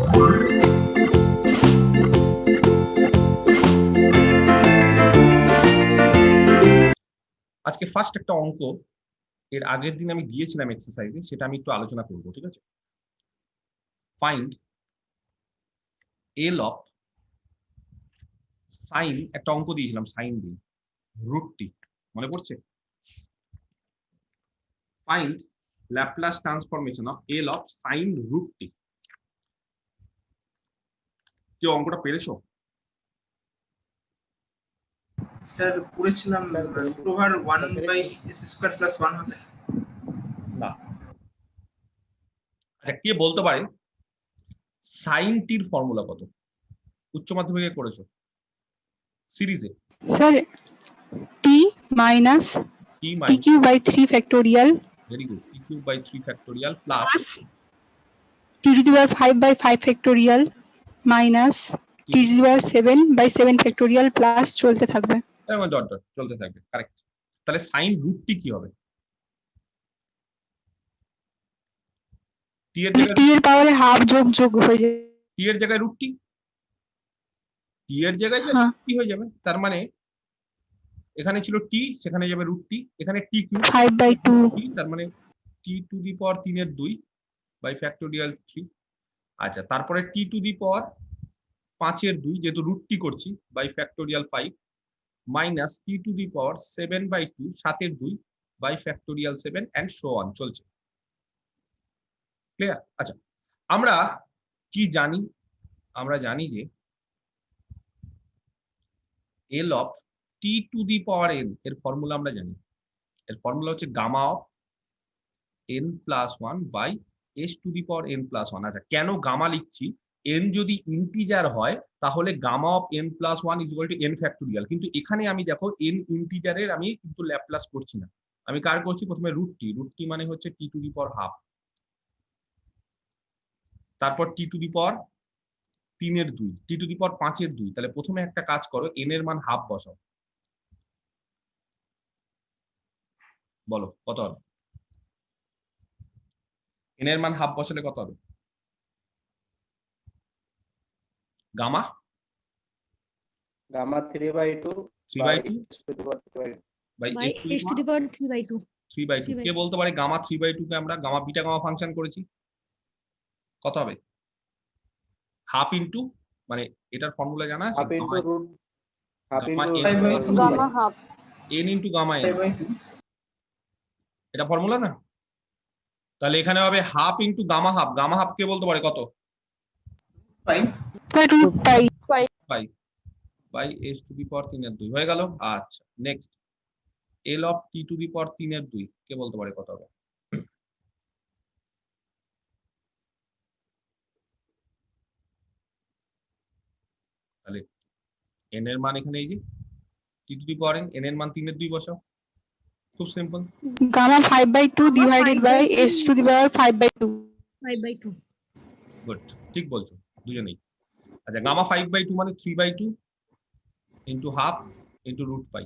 আজকে ফার্স্ট একটা অঙ্ক, এর আগের দিন আমি দিয়েছিলাম এক্সারসাইজে, সেটা আমি একটু আলোচনা করব, ঠিক আছে? ফাইন্ড এল অফ সাইন, একটা অঙ্ক দিয়েছিলাম সাইন দিয়ে, রুটটি মনে পড়ছে? Find Laplace transformation of L of sine রুটটি। কেউ অঙ্কটা পেরেছো? স্যার করেছিলাম, রুট ওভার 1/s² + 1 হবে না। আচ্ছা, কে বলতে পারেন সাইন টির ফর্মুলা কত? উচ্চ মাধ্যমিকে করেছো সিরিজে। Sir T minus T T cube by 3 factorial, very good, T cube by 3 factorial plus T to the power 5/5 factorial minus T to the power 7/7 factorial plus চলতে থাকবে। ডট ডট চলতে থাকবে, কারেক্ট। তাহলে সাইন রুটটি কি হবে? টি এর জায়গায় টি এর পাওয়ারে হাফ যোগ হয়ে যাবে, টি এর জায়গায় রুটটি, টি এর জায়গায় টি হয়ে যাবে। তার মানে এখানে ছিল টি, সেখানে যাবে রুটটি, এখানে টি কিউব 5/2, তার মানে t to the power 3/2 by factorial 3। আচ্ছা, তারপরে টি টু দি পাওয়ার 5/2 যেহেতু রুটটি করছি by factorial 5 minus T to the power 7/2 7/2 by factorial 7 and so on চলছে। ক্লিয়ার? আচ্ছা, আমরা কি জানি? আমরা জানি যে L of t to the power n এর ফর্মুলা আমরা জানি। এর ফর্মুলা হচ্ছে gamma of n plus 1 by s to the power n plus 1। আচ্ছা, কেন গামা লিখছি? এন যদি ইন্টিজার হয় তাহলে gamma of n plus 1 is equal to n factorial, কিন্তু এখানে আমি দেখো এন ইন্টিজারের আমি কিন্তু ল্যাপ্লাস করছি না, আমি কার করছি? প্রথমে রুটটি, রুটটি মানে হচ্ছে টি টু দি পাওয়ার হাফ, তারপর টি to the power 3/2, T to the power 5/2। তাহলে প্রথমে একটা কাজ করো, এন এর মান হাফ বসাও, বলো কত হবে? এন এর মান হাফ বসালে কত হবে? Gamma gamma 3/2 3/2 by by h to the power 3/2 3/2। কে বলতে পারে গামা 3/2 কে আমরা গামা বিটা গামা ফাংশন করেছি, কত হবে? হাফ ইনটু, মানে এটার ফর্মুলা জানা আছে, half into root half gamma into n root gamma half n into gamma n, এটা ফর্মুলা না? তাহলে এখানে হবে half into gamma half, gamma half কে বলতে পারে কত? 5 sir root pi 5 by s to the power 3/2 হয়ে গেল। আচ্ছা, next l of t to the power 3/2 কে বলতে পারে কত হবে? তাহলে n এর মান এখানে এই যে t to the power n, n এর মান 3/2 বসাও, খুব simple. Gamma 5/2 divided by s to the power 5/2। 5/2 good, ঠিক বলছো দুজনেই। আচ্ছা, গামা 5/2 মানে 3/2 into half into root pi,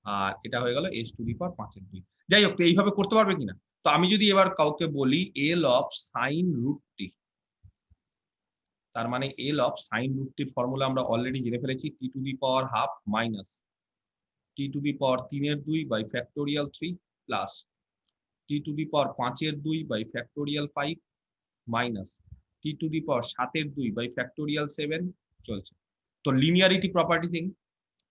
আর এটা হয়ে গেল s টু দি পাওয়ার 5/2। যাই হোক, এইভাবে করতে পারবে কিনা? তো আমি যদি এবার কাউকে বলি এল অফ সাইন রুটটি, তার মানে এল অফ সাইন রুটটির ফর্মুলা আমরা অলরেডি জেনে ফেলেছি, t to the power half minus T to the power 3/2 by factorial 3 plus T to the power 5/2 by factorial 5 minus T to the power 7/2 by factorial 7 চলছে। তো linearity property thing,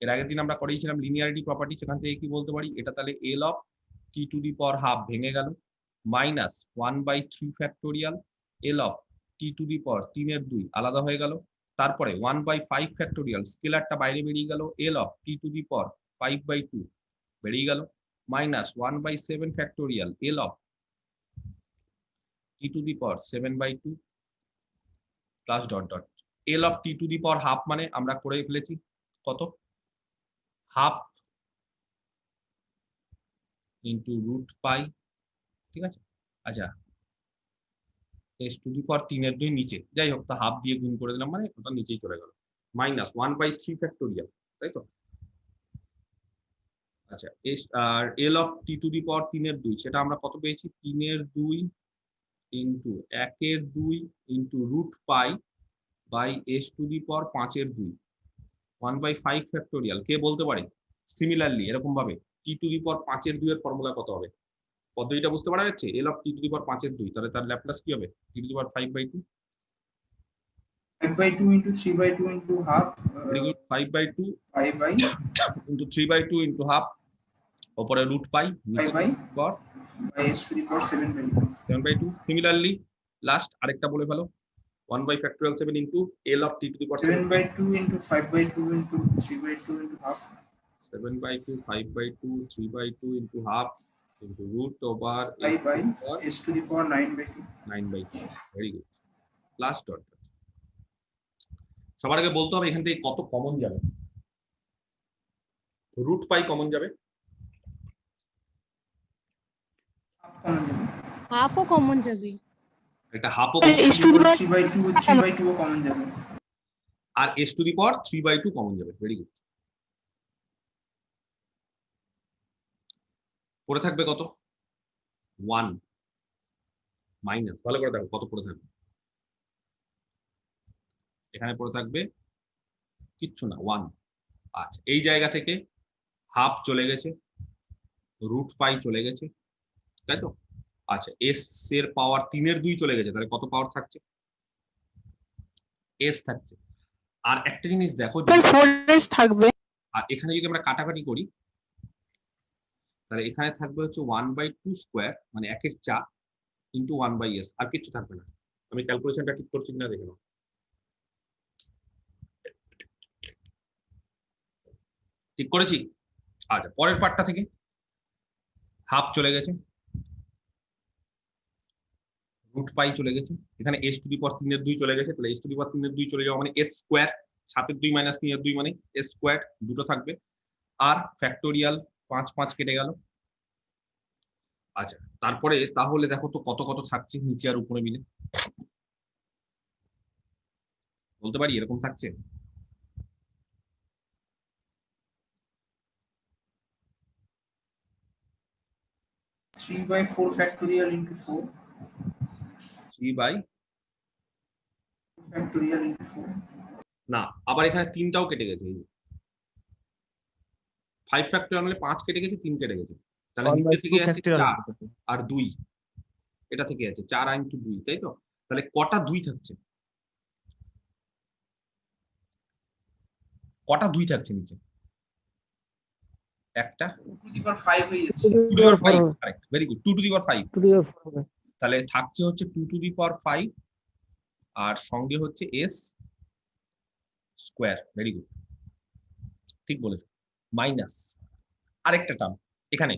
এর আগের দিন আমরা করেছিলাম লিনিয়ারিটি প্রপার্টি, সেখান থেকে কি বলতে পারি? এটা তাহলে L of t to the power half ভেঙে গেল minus 1/3 factorial L of t to the power 3/2 আলাদা হয়ে গেল, তারপরে 1/5 ফ্যাক্টোরিয়াল স্কেলারটা বাইরে বেরিয়ে গেল, এল of t to the power 5/2 বেরিয়ে গেল minus 1/7 factorial L of t to the power 7/2 plus dot dot. L of t to the power half মানে আমরা করে ফেলেছি কত? হাফ ইন্টু রুট পাই, ঠিক আছে? আচ্ছা, এস টু দি পাওয়ার 3/2 নিচে, যাই হোক, তা হাফ দিয়ে গুণ করে দিলাম মানে ওটা নিচেই চলে গেল, মাইনাস 1/3 ফ্যাক্টোরিয়াল, তাই তো? আচ্ছা, এস আর L of t to the power 3/2 সেটা আমরা কত পেয়েছি? 3/2 into 1/2 into root pi by s to the power 5/2 1/5 factorial. কে বলতে পারে? সিমিলারলি এরকম ভাবে টি টু দি পাওয়ার 5/2 এর ফর্মুলা কত হবে? পদ্ধতিটা বুঝতে পারা যাচ্ছে? এল of t to the power 5/2, তাহলে তার ল্যাপ্লাস কি হবে? T to the power 5/2 5/2 into 3/2 into half. Very good, 5/2 5 by into 3/2 into half, উপরে রুট পাই, নিচে 5 by পর s to the power 7/2. 7/2। Similarly last আরেকটা বলে ফেলো, 1 by factorial 7 into L of t to the power 7/2 into 5/2 into 3/2 into half. 7/2 5/2 3/2 into half into root over 5 by s to the power 9/2. 9/2। Very good. Last dot. সবার আগে বলতে হবে এখান থেকে কত কমন যাবে। রুট পাই কমন যাবে, Half common যাবে। হাফও কমন যাবে। একটা হাফও s to the power 3/2 ও common যাবে। আর s to the power 3/2 common যাবে। Very good. পড়ে থাকবে কত? 1 মাইনাস, ভালো করে দেখো কত পড়ে থাকবে। এখানে পড়ে থাকবে কিচ্ছু না, 1। আচ্ছা, এই জায়গা থেকে হাফ চলে গেছে, রুট পাই চলে গেছে, তাই তো? আচ্ছা, এস এর পাওয়ার 3/2 চলে গেছে, তাহলে কত পাওয়ার থাকছে? এস থাকছে। আর একটা জিনিস দেখো, 4s থাকবে। আর এখানে যদি আমরা কাটাকাটি করি তাহলে এখানে থাকবে হচ্ছে 1/2 স্কোয়ার, মানে 1/4 ইন্টু 1/s, আর কিছু থাকবে না। আমি ক্যালকুলেশনটা ঠিক করছি কিনা দেখে নাও। ঠিক করেছি? আচ্ছা, পরের পার্টটা থেকে হাফ চলে গেছে, রুট পাই চলে গেছে, এখানে এস টু দি পাওয়ার 3/2 চলে গেছে, তাহলে এস টু দি পাওয়ার 3/2 চলে যাওয়া মানে এস স্কোয়ার, 7/2 মাইনাস 3/2 মানে এস স্কোয়ার, দুটো থাকবে। আর ফ্যাক্টোরিয়াল 5 কেটে গেল। আচ্ছা, তারপরে তাহলে দেখো তো কত কত থাকছে নিচে আর উপরে মিলে, বলতে পারি এরকম থাকছে। 3/4 factorial into 4 3/, factorial into 4. না, আবার এখানে 3টাও কেটে গেছে। 5 ফ্যাক্টোরিয়াল মানে 5 কেটে গেছে, 3 কেটে গেছে, তাহলে নিচে থেকে আছে 4 আর 2, এটা থেকে আছে 4 ইনটু 2, তাই তো? তাহলে কটা 2 থাকছে? কটা 2 থাকছে নিচে? একটা। 2 to the power 5 হয়ে যাচ্ছে। 2 to the power 5, correct, very good. 2 to the power 5, 2 to the 4 তাহলে থাকছে হচ্ছে 2 টু দি পাওয়ার 5 আর সঙ্গে হচ্ছে এস স্কোয়ার। ভেরি গুড, ঠিক বলেছো। মাইনাস আরেকটা টার্ম, এখানে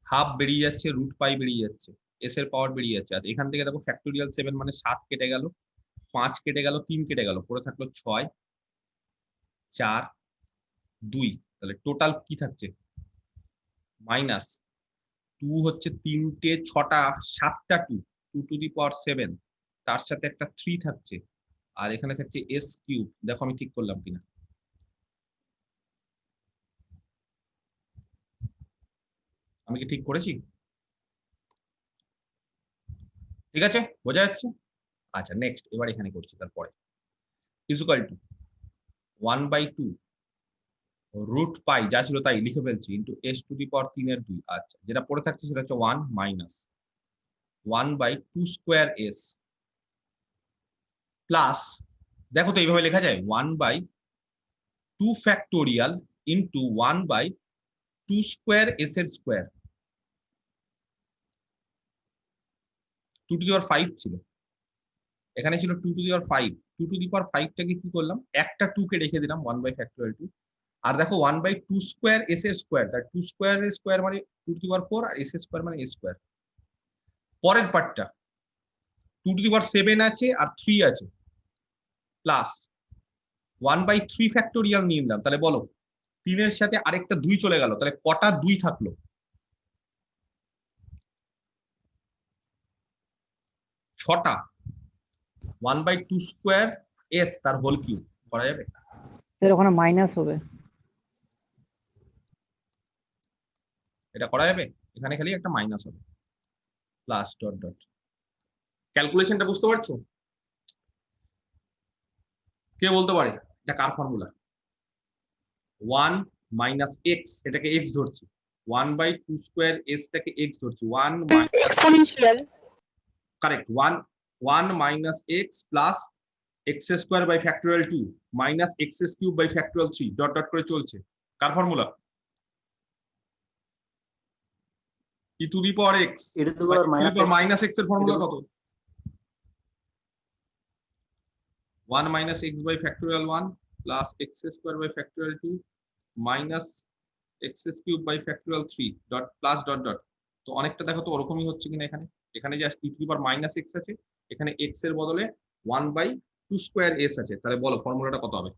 হাফ বেরিয়ে যাচ্ছে, রুট পাই বেরিয়ে যাচ্ছে, এস এর পাওয়ার বেরিয়ে যাচ্ছে। আচ্ছা, এখান থেকে দেখো ফ্যাক্টোরিয়াল 7 মানে 7 কেটে গেল, 5 কেটে গেল, 3 কেটে গেল, পড়ে থাকলো 6 4 2, তাহলে টোটাল কি থাকছে? মাইনাস 2 হচ্ছে 3টে 6টা 7টা 2, 2 টু দি পাওয়ার 7, তার সাথে একটা 3 থাকছে, আর এখানে থাকছে এস কিউব। দেখো আমি ঠিক করলাম কিনা। আমি কি ঠিক করেছি? ঠিক আছে, বোঝা যাচ্ছে? আচ্ছা, নেক্সট এবার এখানে করছি, তারপরে ইকুয়াল টু 1/2 রুট পাই, যা ছিল তাই লিখে ফেলছি, into S to the power 3/2। আচ্ছা, যেটা পড়ে থাকছে সেটা হচ্ছে 1 মাইনাস 1/2 স্কোয়ার এস প্লাস, দেখো তো এইভাবে লেখা যায় 1/2 ফ্যাক্টোরিয়াল ইন্টু 1/2 স্কোয়ার এস এর স্কোয়ার। 2 টু দি পাওয়ার 5 ছিল, এখানে ছিল 2 to the power 5। 2 to the পাওয়ার 5টাকে কি করলাম? একটা 2 কে রেখে দিলাম, 1/2। আর দেখো 1/2 স্কোয়ার এস এর স্কোয়ার, তার 2 স্কোয়ার এর স্কোয়ার মানে 2 টু দি পাওয়ার 4, আর এস এর স্কোয়ার মানে এস স্কোয়ার। পরের পার্টটা 2 টু দি পাওয়ার 7 আছে আর 3 আছে, প্লাস 1/3 ফ্যাক্টোরিয়াল নিয়ে নিলাম। তাহলে বলো 3 এর সাথে আরেকটা 2 চলে গেল, তাহলে কটা 2 থাকলো? 6টা। 1/2 স্কোয়ার এস তার হোল কিউব করা যাবে? স্যার ওখানে মাইনাস হবে। এটা করা যাবে? এখানে খালি একটা মাইনাস হবে, প্লাস ডট ডট ক্যালকুলেশনটা বুঝতে পারছো? কে বলতে পারে এটা কার ফর্মুলা? 1 মাইনাস এক্স, এটাকে এক্স ধরছি, 1/2 স্কোয়ার এস টাকে এক্স ধরছি, 1 minus, exponential correct, 1 minus x plus x square by factorial 2 minus x cube by factorial 3 dot dot করে চলছে। কার formula? E to the power x minus x এর formula কত? 1 minus x by factorial 1 plus x square by factorial 2 minus x cube by factorial 3 dot plus dot dot. তো অনেকটা দেখো তো ওরকমই হচ্ছে কিনা এখানে। এখানে just E to the power minus x আছে, এখানে এক্স এর বদলে 1/2 স্কোয়ার এস আছে। তাহলে বলো ফর্মুলাটা কত হবে?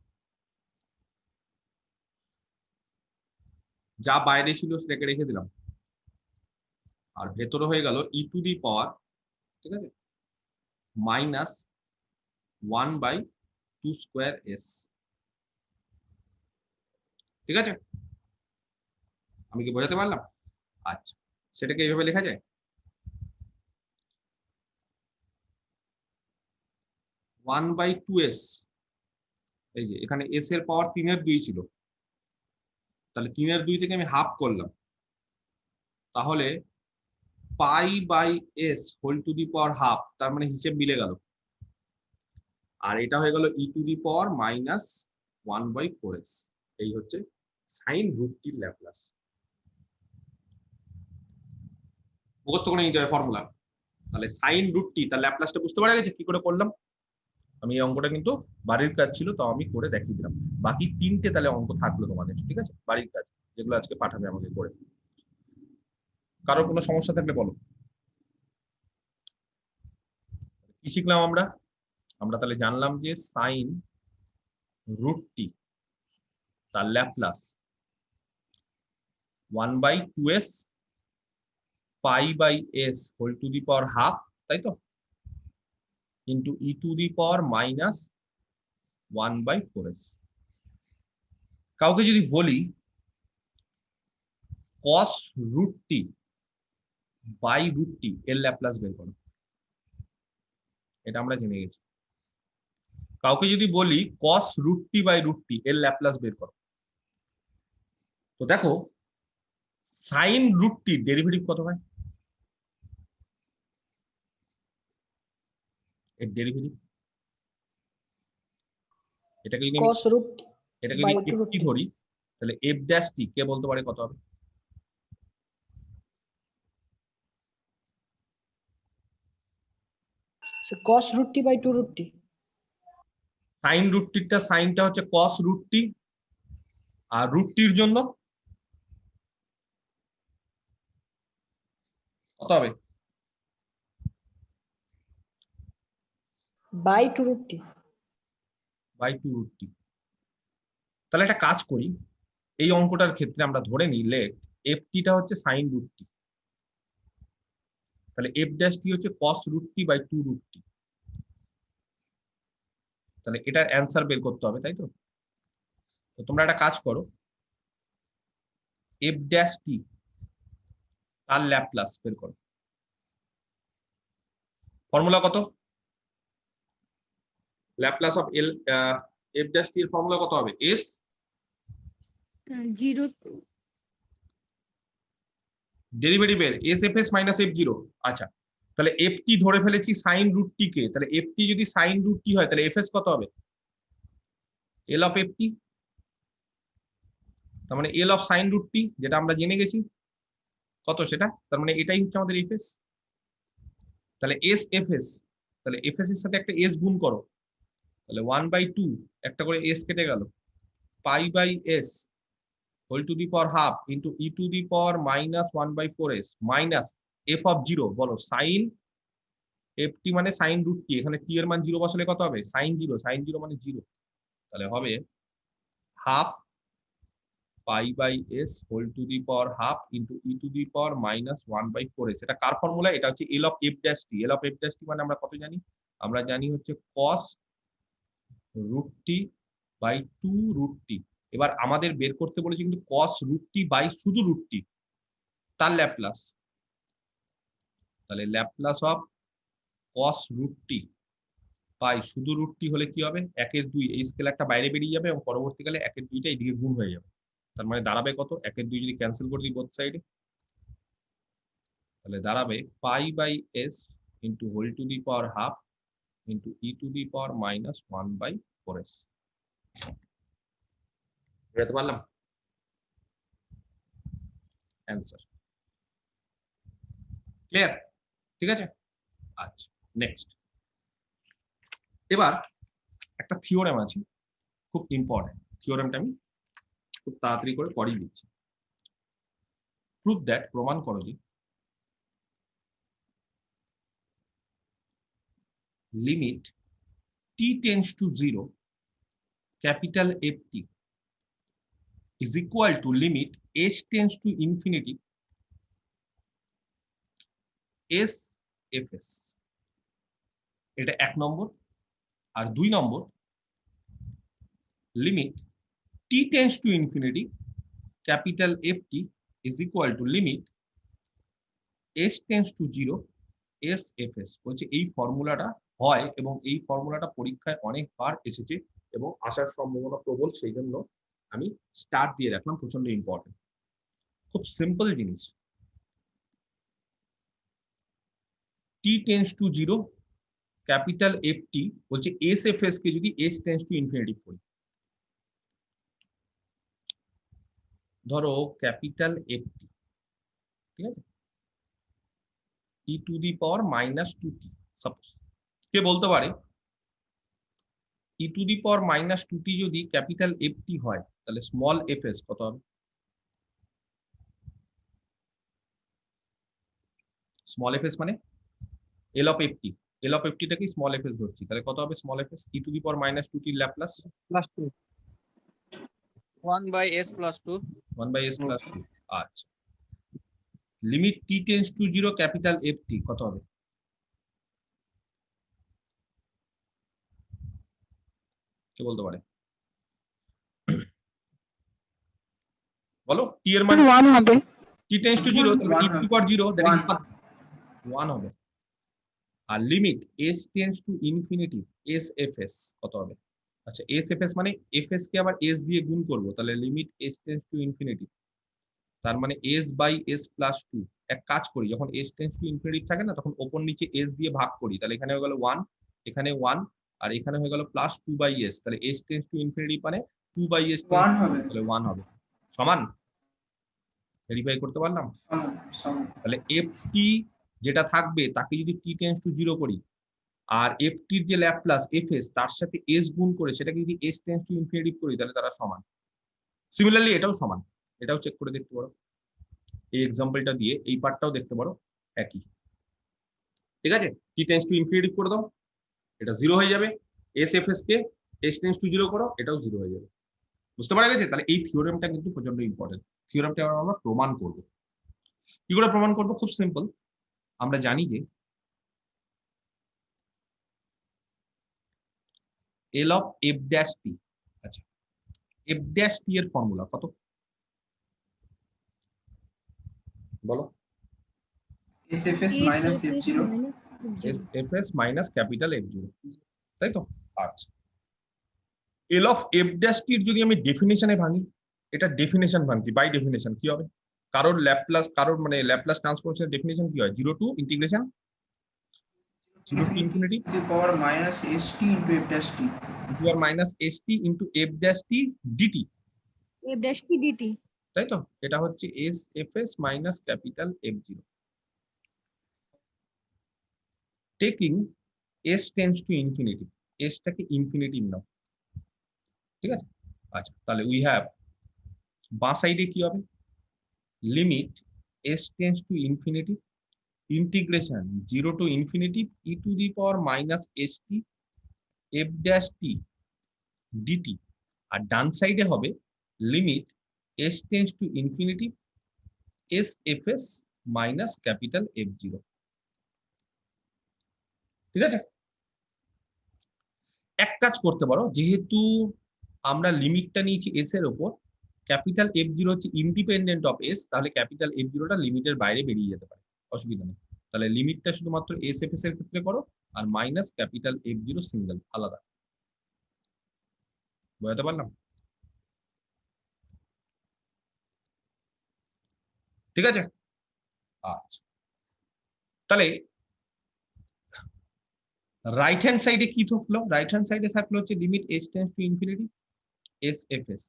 যা বাইরে ছিল সেটাকে রেখে দিলাম, আর ভেতরে হয়ে গেল ই টু দি পাওয়ার, ঠিক আছে, মাইনাস 1/2 স্কোয়ার এস। ঠিক আছে, আমি কি বোঝাতে পারলাম? আচ্ছা, সেটাকে এইভাবে লেখা যায়, 1/2s, এই যে এখানে এস এর পাওয়ার 3/2 ছিল, তাহলে 3/2 থেকে আমি হাফ করলাম, তাহলে pi by s whole to the power half, তার মানে হিসেব মিলে গেল। আর এটা হয়ে গেল e to the power minus 1/4s। এই হচ্ছে সাইন রুটটির ল্যাপ্লাস। মুখস্থ করে নিতে হবে ফর্মুলা। তাহলে সাইন রুটটি তার ল্যাপ্লাসটা বুঝতে পারা গেছে কি করে করলাম? আমি এই অঙ্কটা কিন্তু বাড়ির কাজ ছিল, তো আমি করে দেখিয়ে দিলাম। বাকি 3টে তাহলে অঙ্ক থাকলো তোমাদের, ঠিক আছে, বাড়ির কাজ, যেগুলো আজকে পাঠাবে আমাকে করে। কারো কোনো সমস্যা থাকলে বলো। কি শিখলাম আমরা? আমরা তাহলে জানলাম যে সাইন রুটটি তার Laplace 1/2s pi by s whole to the power half, তাই তো, into e to the power minus 1/4s। কাউকে যদি বলি কস রুটটি বাই রুটটি এর ল্যাপ্লাস বের করো, এটা আমরা জেনে গেছি। কাউকে যদি বলি কস রুটটি বাই রুটটি এর ল্যাপ্লাস বের করো, তো দেখো সাইন রুটটির ডেরিভেটিভ কত হয়? এর ডেরিভেটিভ, এটাকে যদি cos root এটাকে by যদি root টি ধরি, তাহলে এফ ড্যাশ টি কে বলতে পারে কত হবে? so cos root t by 2 root t sign রুটটিরটা, সাইনটা হচ্ছে কস রুটটি, আর রুটটির জন্য কত হবে? by 2 root t বাই 2 রুটটি। তাহলে একটা কাজ করি, এই অঙ্কটার ক্ষেত্রে আমরা ধরে নিই লেট এফ টিটা হচ্ছে সাইন রুটটি, তাহলে এফ ড্যাশ টি হচ্ছে কস রুটটি বাই 2 রুটটি। তাহলে এটার অ্যান্সার বের করতে হবে, তাই তো? তো তোমরা একটা কাজ করো, এফ ড্যাশ টি তার ল্যাপ্লাস বের করো। ফর্মুলা কত? Laplace of L F dash t এর ফর্মুলা কত হবে? এস 0 ডেরিভেটিভের s F s minus F zero. আচ্ছা, তাহলে এফ টি ধরে ফেলেছি সাইন রুট টি কে, তাহলে এফ টি যদি সাইন রুট টি হয় তাহলে এফ এস কত হবে? এল অফ এফ টি, তার মানে L of sine root t, যেটা আমরা জেনে গেছি কত সেটা, তার মানে এটাই হচ্ছে আমাদের এফ এস। তাহলে এস এফ এস, তাহলে এফ এস এর সাথে একটা এস গুণ করো, তাহলে 1/2 একটা করে এস কেটে গেল, pi by s whole to the power half into e to the power minus 1/4s minus f of zero, বলো সাইন এফ টি মানে সাইন রুট টি, এখানে টি এর মান 0 বসালে কত হবে? সাইন 0, সাইন 0 মানে 0, তাহলে হবে half pi by s whole to the power half into e to the power minus 1/4s। এটা কার ফর্মুলা? এটা হচ্ছে L of F dash t. L of F dash t মানে আমরা কত জানি? আমরা জানি হচ্ছে cos root t by 2 root t. এবার আমাদের বের করতে বলেছে কিন্তু কস রুট টি বাই শুধু রুট টি তার ল্যাপ্লাস, তাহলে Laplace of cos root t by শুধু রুট টি হলে কি হবে, 1/2, এই স্কেলারটা বাইরে বেরিয়ে যাবে এবং পরবর্তীকালে 1/2টা এইদিকে গুণ হয়ে যাবে। তার মানে দাঁড়াবে কত, 1/2 যদি ক্যান্সেল করে দিই বোথ সাইডে, তাহলে দাঁড়াবে pi by s into whole to the power half into e to the power minus 1/4s। বুঝতে পারলাম অ্যান্সার? ক্লিয়ার? ঠিক আছে, আচ্ছা নেক্সট। এবার একটা থিওরেম আছে, খুব ইম্পর্টেন্ট থিওরেমটা, আমি খুব তাড়াতাড়ি করে করিয়ে দিচ্ছি। প্রুভ দ্যাট, প্রমাণ করো যে limit t tends to 0 capital FT is equal to limit s tends to infinity SFS। এটা 1 নম্বর। আর 2 নম্বর, limit t tends to infinity capital FT is equal to limit s tends to 0 SFS। বলছে এই ফর্মুলাটা হয় এবং এই ফর্মুলাটা পরীক্ষায় অনেকবার এসেছে এবং আসার সম্ভাবনা প্রবল, সেই জন্য আমি স্টার্ট দিয়ে রাখলাম, প্রচন্ড ইম্পর্টেন্ট। খুব সিম্পল জিনিস, t tends to 0 capital FT বলছে SFS কে যদি s tends to infinity করি, ধরো ক্যাপিটাল FT, ঠিক আছে, e to the power minus 2t, suppose কে বলতে পারে e to the power minus 2t যদি ক্যাপিটাল FT হয় তাহলে স্মল fs কত হবে? স্মল fs মানে l of ft, l of ft টাকে স্মল fs ধরছি, তাহলে কত হবে small fs? e to the power minus 2t এর Laplace plus 2 1/s plus 2 1/s plus 2। আচ্ছা, limit t tends to 0 capital ft কত হবে? কে বলতে পারে? বলো, t এর মান 1 হবে। t টেন্ডস টু 0, তাহলে e to the power 0 that is 1 হবে। আর limit s tends to infinity SFS কত হবে? আচ্ছা, SFS মানে fs কে আবার s দিয়ে গুণ করব, তাহলে limit s tends to infinity, তার মানে s বাই s প্লাস 2। এক কাজ করি, যখন s টেন্ডস টু ইনফিনিটি থাকে না, তখন ওপর নিচে s দিয়ে ভাগ করি, তাহলে এখানে হয়ে গেল 1, এখানে 1, আর এখানে হয়ে গেল প্লাস 2/s, তাহলে s টেন্ডস টু ইনফিনিটি মানে 2/s 1 হবে। তাহলে 1 হবে। সমান? ভেরিফাই করতে পারলাম? সমান। তাহলে ft যেটা থাকবে তাকে যদি t টেন্ডস টু 0 করি, আর ft এর যে ল্যাপ্লাস fs তার সাথে s গুণ করে সেটাকে যদি s টেন্ডস টু ইনফিনিটি করি, তাহলে তারা সমান। সিমিলারলি এটাও সমান, এটাও চেক করে দেখতে পারো, এই এক্সাম্পলটা দিয়ে এই পার্টটাও দেখতে পারো একই। ঠিক আছে, t টেন্ডস টু ইনফিনিটি করে দাও, এটা 0 হয়ে যাবে, SFS K s tends to 0 করো, এটাও 0 হয়ে যাবে। বুঝতে পারা গেছে? তাহলে এই থিওরেমটা কিন্তু প্রচন্ড ইম্পর্টেন্ট। থিওরেমটা আমরা প্রমাণ করব। কি করে প্রমাণ করব? খুব সিম্পল, আমরা জানি যে L of f dash t, আচ্ছা f dash t এর ফর্মুলা কত বলো? SFS minus F0 SFS minus capital F0, তাই তো? আচ্ছা, L of f dash t এর যদি আমি ডেফিনিশনে ভাঙি, এটা ডেফিনিশন ভাঙছি, বাই ডেফিনিশন কি হবে? কারোর ল্যাপ্লাস, কারোর মানে ল্যাপ্লাস ট্রান্সফরমেশনের ডেফিনিশন কি হয়? 0 two integration 0 to infinity to the power minus st into f dash t to power minus st into f dash t dt, f dash t dt, তাই তো? এটা হচ্ছে SFS minus capital F0 taking s tends to infinity, s টাকে infinity নাও, ঠিক আছে? আচ্ছা, তাহলে we have বাঁ সাইডে কি হবে? Limit s tends to infinity integration 0 to infinity e to the power minus st f dash t dt, আর ডান সাইডে হবে limit s tends to infinity SFS minus capital F0। ঠিক আছে, এক কাজ করতে পারো, যেহেতু আমরা লিমিটটা নিয়েছি s এর উপর, ক্যাপিটাল F0 হচ্ছে ইন্ডিপেন্ডেন্ট অফ s, তাহলে ক্যাপিটাল F0টা লিমিটের বাইরে বেরিয়ে যেতে পারে, অসুবিধা নেই। তাহলে লিমিটটা শুধুমাত্র SFS এর ক্ষেত্রে করো, আর মাইনাস ক্যাপিটাল F0 সিঙ্গেল আলাদা। বুঝতে পারলাম? ঠিক আছে, আচ্ছা তাহলে রাইট হ্যান্ড সাইডে কি থাকলো? রাইট হ্যান্ড সাইডে থাকলো হচ্ছে limit h tends to infinity SFS,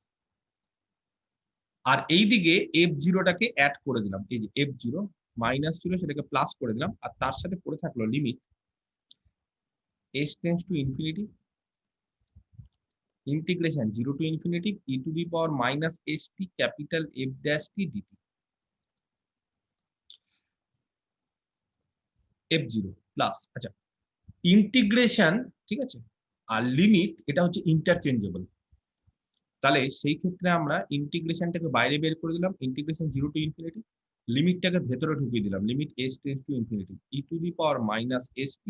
আর এইদিকে F0 টাকে অ্যাড করে দিলাম, এই যে F0 মাইনাস ছিল সেটাকে প্লাস করে দিলাম, আর তার সাথে পড়ে থাকলো limit h tends to infinity integration 0 to infinity e to the power minus ht capital F dash T dt F0 plus, আচ্ছা ইন্টিগ্রেশন, ঠিক আছে, আর লিমিট এটা হচ্ছে ইন্টারচেঞ্জেবল, তাহলে সেই ক্ষেত্রে আমরা ইন্টিগ্রেশনটাকে বাইরে বের করে দিলাম, ইন্টিগ্রেশন 0 টু ইনফিনিটি, লিমিটটাকে ভেতরে ঢুকিয়ে দিলাম, limit h tends to infinity e to the power minus ht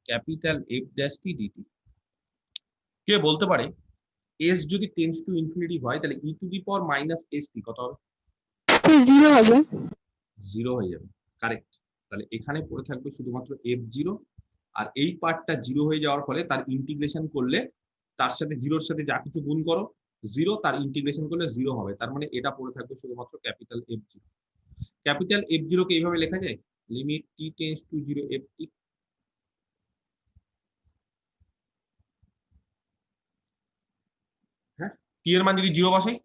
capital F dash T dt। কে বলতে পারে s যদি টেন্ডস টু ইনফিনিটি হয় তাহলে e to the power minus ht কত হবে? 0 হবে। 0 হয়ে যাবে, কারেক্ট। তাহলে এখানে পড়ে থাকবে শুধুমাত্র F0, আর এই পার্টটা 0 হয়ে যাওয়ার ফলে তার ইন্টিগ্রেশন করলে তার সাথে 0-র সাথে যা কিছু গুণ করো 0, তার ইন্টিগ্রেশন করলে 0 হবে, তার মানে এটা পড়ে থাকবে শুধুমাত্র ক্যাপিটাল F0। ক্যাপিটাল F0 কে এইভাবে লেখা যায়, limit t tends to 0 ft, হ্যাঁ t এর মান যদি 0 বসাই,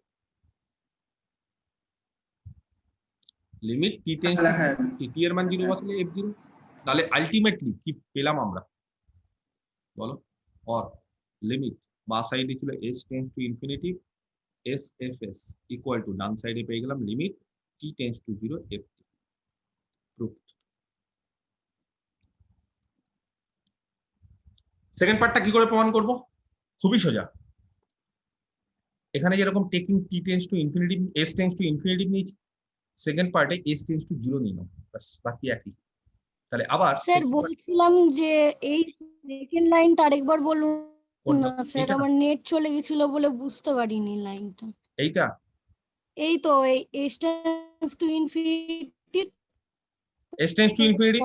limit t tends two t এর মান 0 বসালে F0, তাহলে আলটিমেটলি কি পেলাম আমরা বলো? অর লিমিট বা সাইডে ছিল h tends to infinity SFS equal to ডান সাইডে পেয়ে গেলাম limit t tends to 0 ft। Proofed. Second পার্টটা কি করে প্রমাণ করব? খুবই সোজা, এখানে যেরকম taking t tends to infinity s tends to infinity নিয়েছি, সেকেন্ড পার্টে s টেন্ডস টু 0 নিয়ে নাও, বাস বাকি একই। তাহলে আবার স্যার বলছিলাম যে এই সেকেন্ড লাইনটা আরেকবার বলুন না স্যার, আমার নেট চলে গেছিল বলে বুঝতে পারিনি লাইনটা। এইটা এই তো এই h tends to infinity s tends to infinity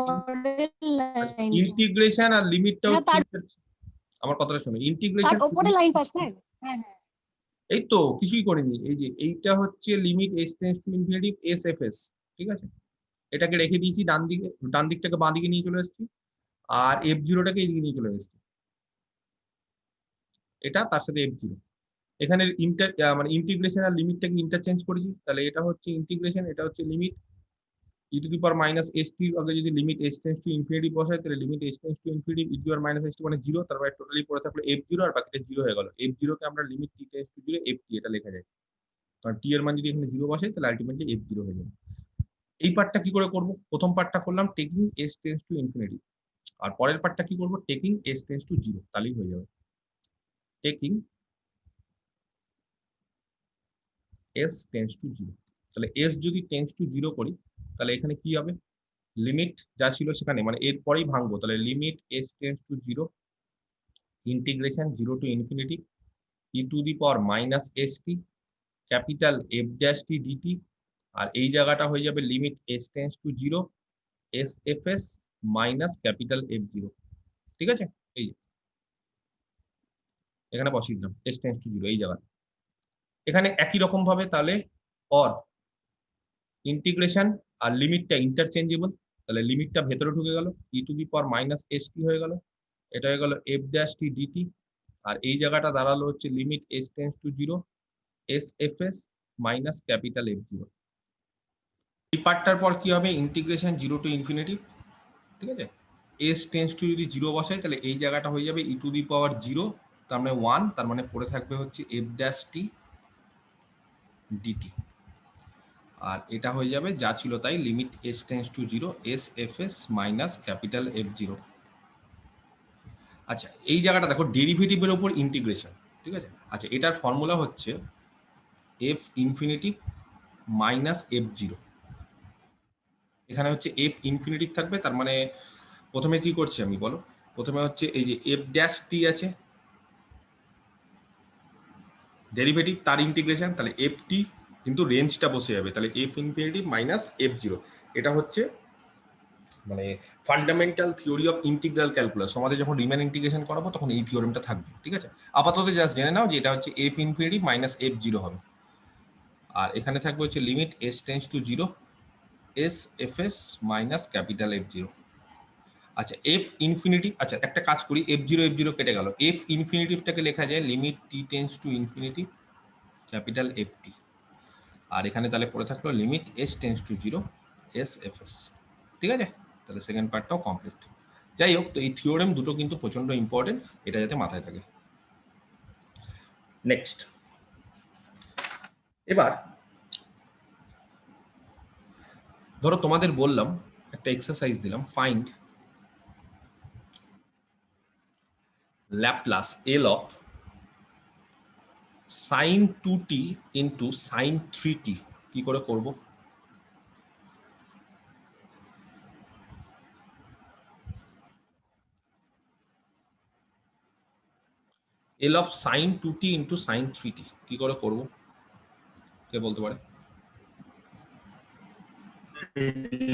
line, integration আর লিমিটটাও, হ্যাঁ তার আমার কথাটা শুনো, ইন্টিগ্রেশন উপরে লাইনটা স্যার। হ্যাঁ হ্যাঁ এই তো কিছুই করিনি, এই যে এইটা হচ্ছে limit h tends to infinity SFS, ঠিক আছে, এটাকে রেখে দিয়েছি ডান দিকে, ডান দিকটাকে বাঁ দিকে নিয়ে চলে এসেছি, আর F0 টাকে এইদিকে নিয়ে চলে এসেছি, এটা তার সাথে F0, এখানে মানে ইন্টিগ্রেশন আর লিমিটটাকে ইন্টারচেঞ্জ করেছি, তাহলে এটা হচ্ছে ইন্টিগ্রেশন, এটা হচ্ছে limit e to the power minus ht, আগে যদি limit h tends to infinity বসাই তাহলে limit h tends to infinity e to the power minus ht মানে 0, তারপরে টোটালি পড়ে থাকলো F0 আর বাকিটা 0 হয়ে গেল। F0 কে আমরা limit t tends to 0 ft এটা লেখা যায়, কারণ t এর মান যদি এখানে 0 বসাই তাহলে আলটিমেটলি F0 হয়ে যাবে। এই পার্টটা কি করে করব? প্রথম পার্টটা করলাম taking s tends to infinity, আর পরের পার্টটা কি করব? টেকিং s টেন্ডস টু 0, তাহলেই হয়ে যাবে টেকিং s টেন্ডস টু 0। তাহলে s যদি টেন্ডস টু 0 করি তাহলে এখানে কি হবে? লিমিট যা ছিল সেখানে মানে এর পরেই ভাঙবো, তাহলে limit s tends to 0 integration 0 to infinity e to the power minus st capital F dash T dt, আর এই জায়গাটা হয়ে যাবে limit s tends to 0 SFS minus capital F0, ঠিক আছে, এই এখানে বসিয়ে দিলাম s টেন্ডস টু 0 এই জায়গায়। এখানে একই রকম ভাবে তাহলে অর ইন্টিগ্রেশন আর লিমিটটা ইন্টারচেঞ্জেবল, তাহলে লিমিটটা ভেতরে ঢুকে গেল e to the power minus st হয়ে গেল, এটা হয়ে গেল F ড্যাশ টি dt, আর এই জায়গাটা দাঁড়ালো হচ্ছে limit s tends to 0 SFS minus capital F0। এই পার্টটার পর কি হবে? ইন্টিগ্রেশন 0 টু ইনফিনিটি, ঠিক আছে, s টেন্ডস টু যদি 0 বসাই তাহলে এই জায়গাটা হয়ে যাবে e টু দি পাওয়ার 0, তার মানে 1, তার মানে পড়ে থাকবে হচ্ছে F ড্যাশ টি dt, আর এটা হয়ে যাবে যা ছিল তাই limit s tends to 0 SFS minus capital F0। আচ্ছা এই জায়গাটা দেখো ডেরিভেটিভের উপর ইন্টিগ্রেশন, ঠিক আছে, আচ্ছা এটার ফর্মুলা হচ্ছে f ইনফিনিটি মাইনাস F0, এখানে হচ্ছে f ইনফিনিটি থাকবে, তার মানে প্রথমে কি করছি আমি বলো? প্রথমে হচ্ছে এই যে F ড্যাশ টি আছে ডেরিভেটিভ, তার ইন্টিগ্রেশন, তাহলে ft কিন্তু রেঞ্জটা বসে যাবে, তাহলে f ইনফিনিটি মাইনাস F0, এটা হচ্ছে মানে fundamental theory of integral calculus, তোমাদের যখন রিমান ইন্টিগ্রেশন করাবো তখন এই থিওরেমটা থাকবে, ঠিক আছে? আপাতত জাস্ট জেনে নাও যে এটা হচ্ছে F infinity minus F zero হবে, আর এখানে থাকবে হচ্ছে limit s tends to zero s F s minus capital F zero. আচ্ছা এফ ইনফিনিটি, আচ্ছা একটা কাজ করি, এফ জিরো কেটে গেল, এফ ইনফিনিটিভটাকে লেখা যায় limit t tends to infinity capital F t, আর এখানে তাহলে পড়ে থাকলো limit s tends to zero s F s, ঠিক আছে? তাহলে সেকেন্ড পার্টটাও কমপ্লিট। যাই হোক, তো এই থিওরেম দুটো কিন্তু প্রচন্ড ইম্পর্টেন্ট, এটা যাতে মাথায় থাকে। নেক্সট, এবার ধরো তোমাদের বললাম একটা এক্সারসাইজ দিলাম, find Laplace L of sin 2t into sin 3t, কি করে করব? L of sin 2t into sin 3t কি করে করব, কে বলতে পারে?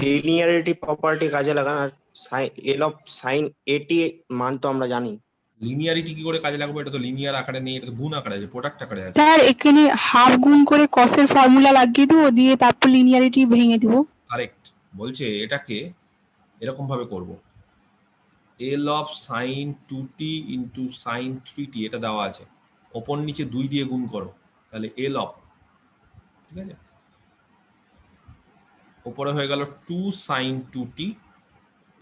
লিনিয়ারিটি প্রপার্টি কাজে লাগান, আর এল অফ সাইন এটি মান তো আমরা জানি। লিনিয়ারিটি কি করে কাজে লাগবে? এটা তো লিনিয়ার আকারে নেই, এটা তো গুণ আকারে আছে, প্রোডাক্ট আকারে আছে। স্যার এখানে হাফ গুণ করে কসের ফর্মুলা লাগিয়ে দেবো, দিয়ে তারপর লিনিয়ারিটি ভেঙে দেবো। কারেক্ট, বলছে এটাকে এরকম ভাবে করব, এল of sign 2t into sign 3t এটা দেওয়া আছে, ওপর নিচে 2 দিয়ে গুণ করো, তাহলে এল অফ, ঠিক আছে, উপরে হয়ে গেল 2 sign 2t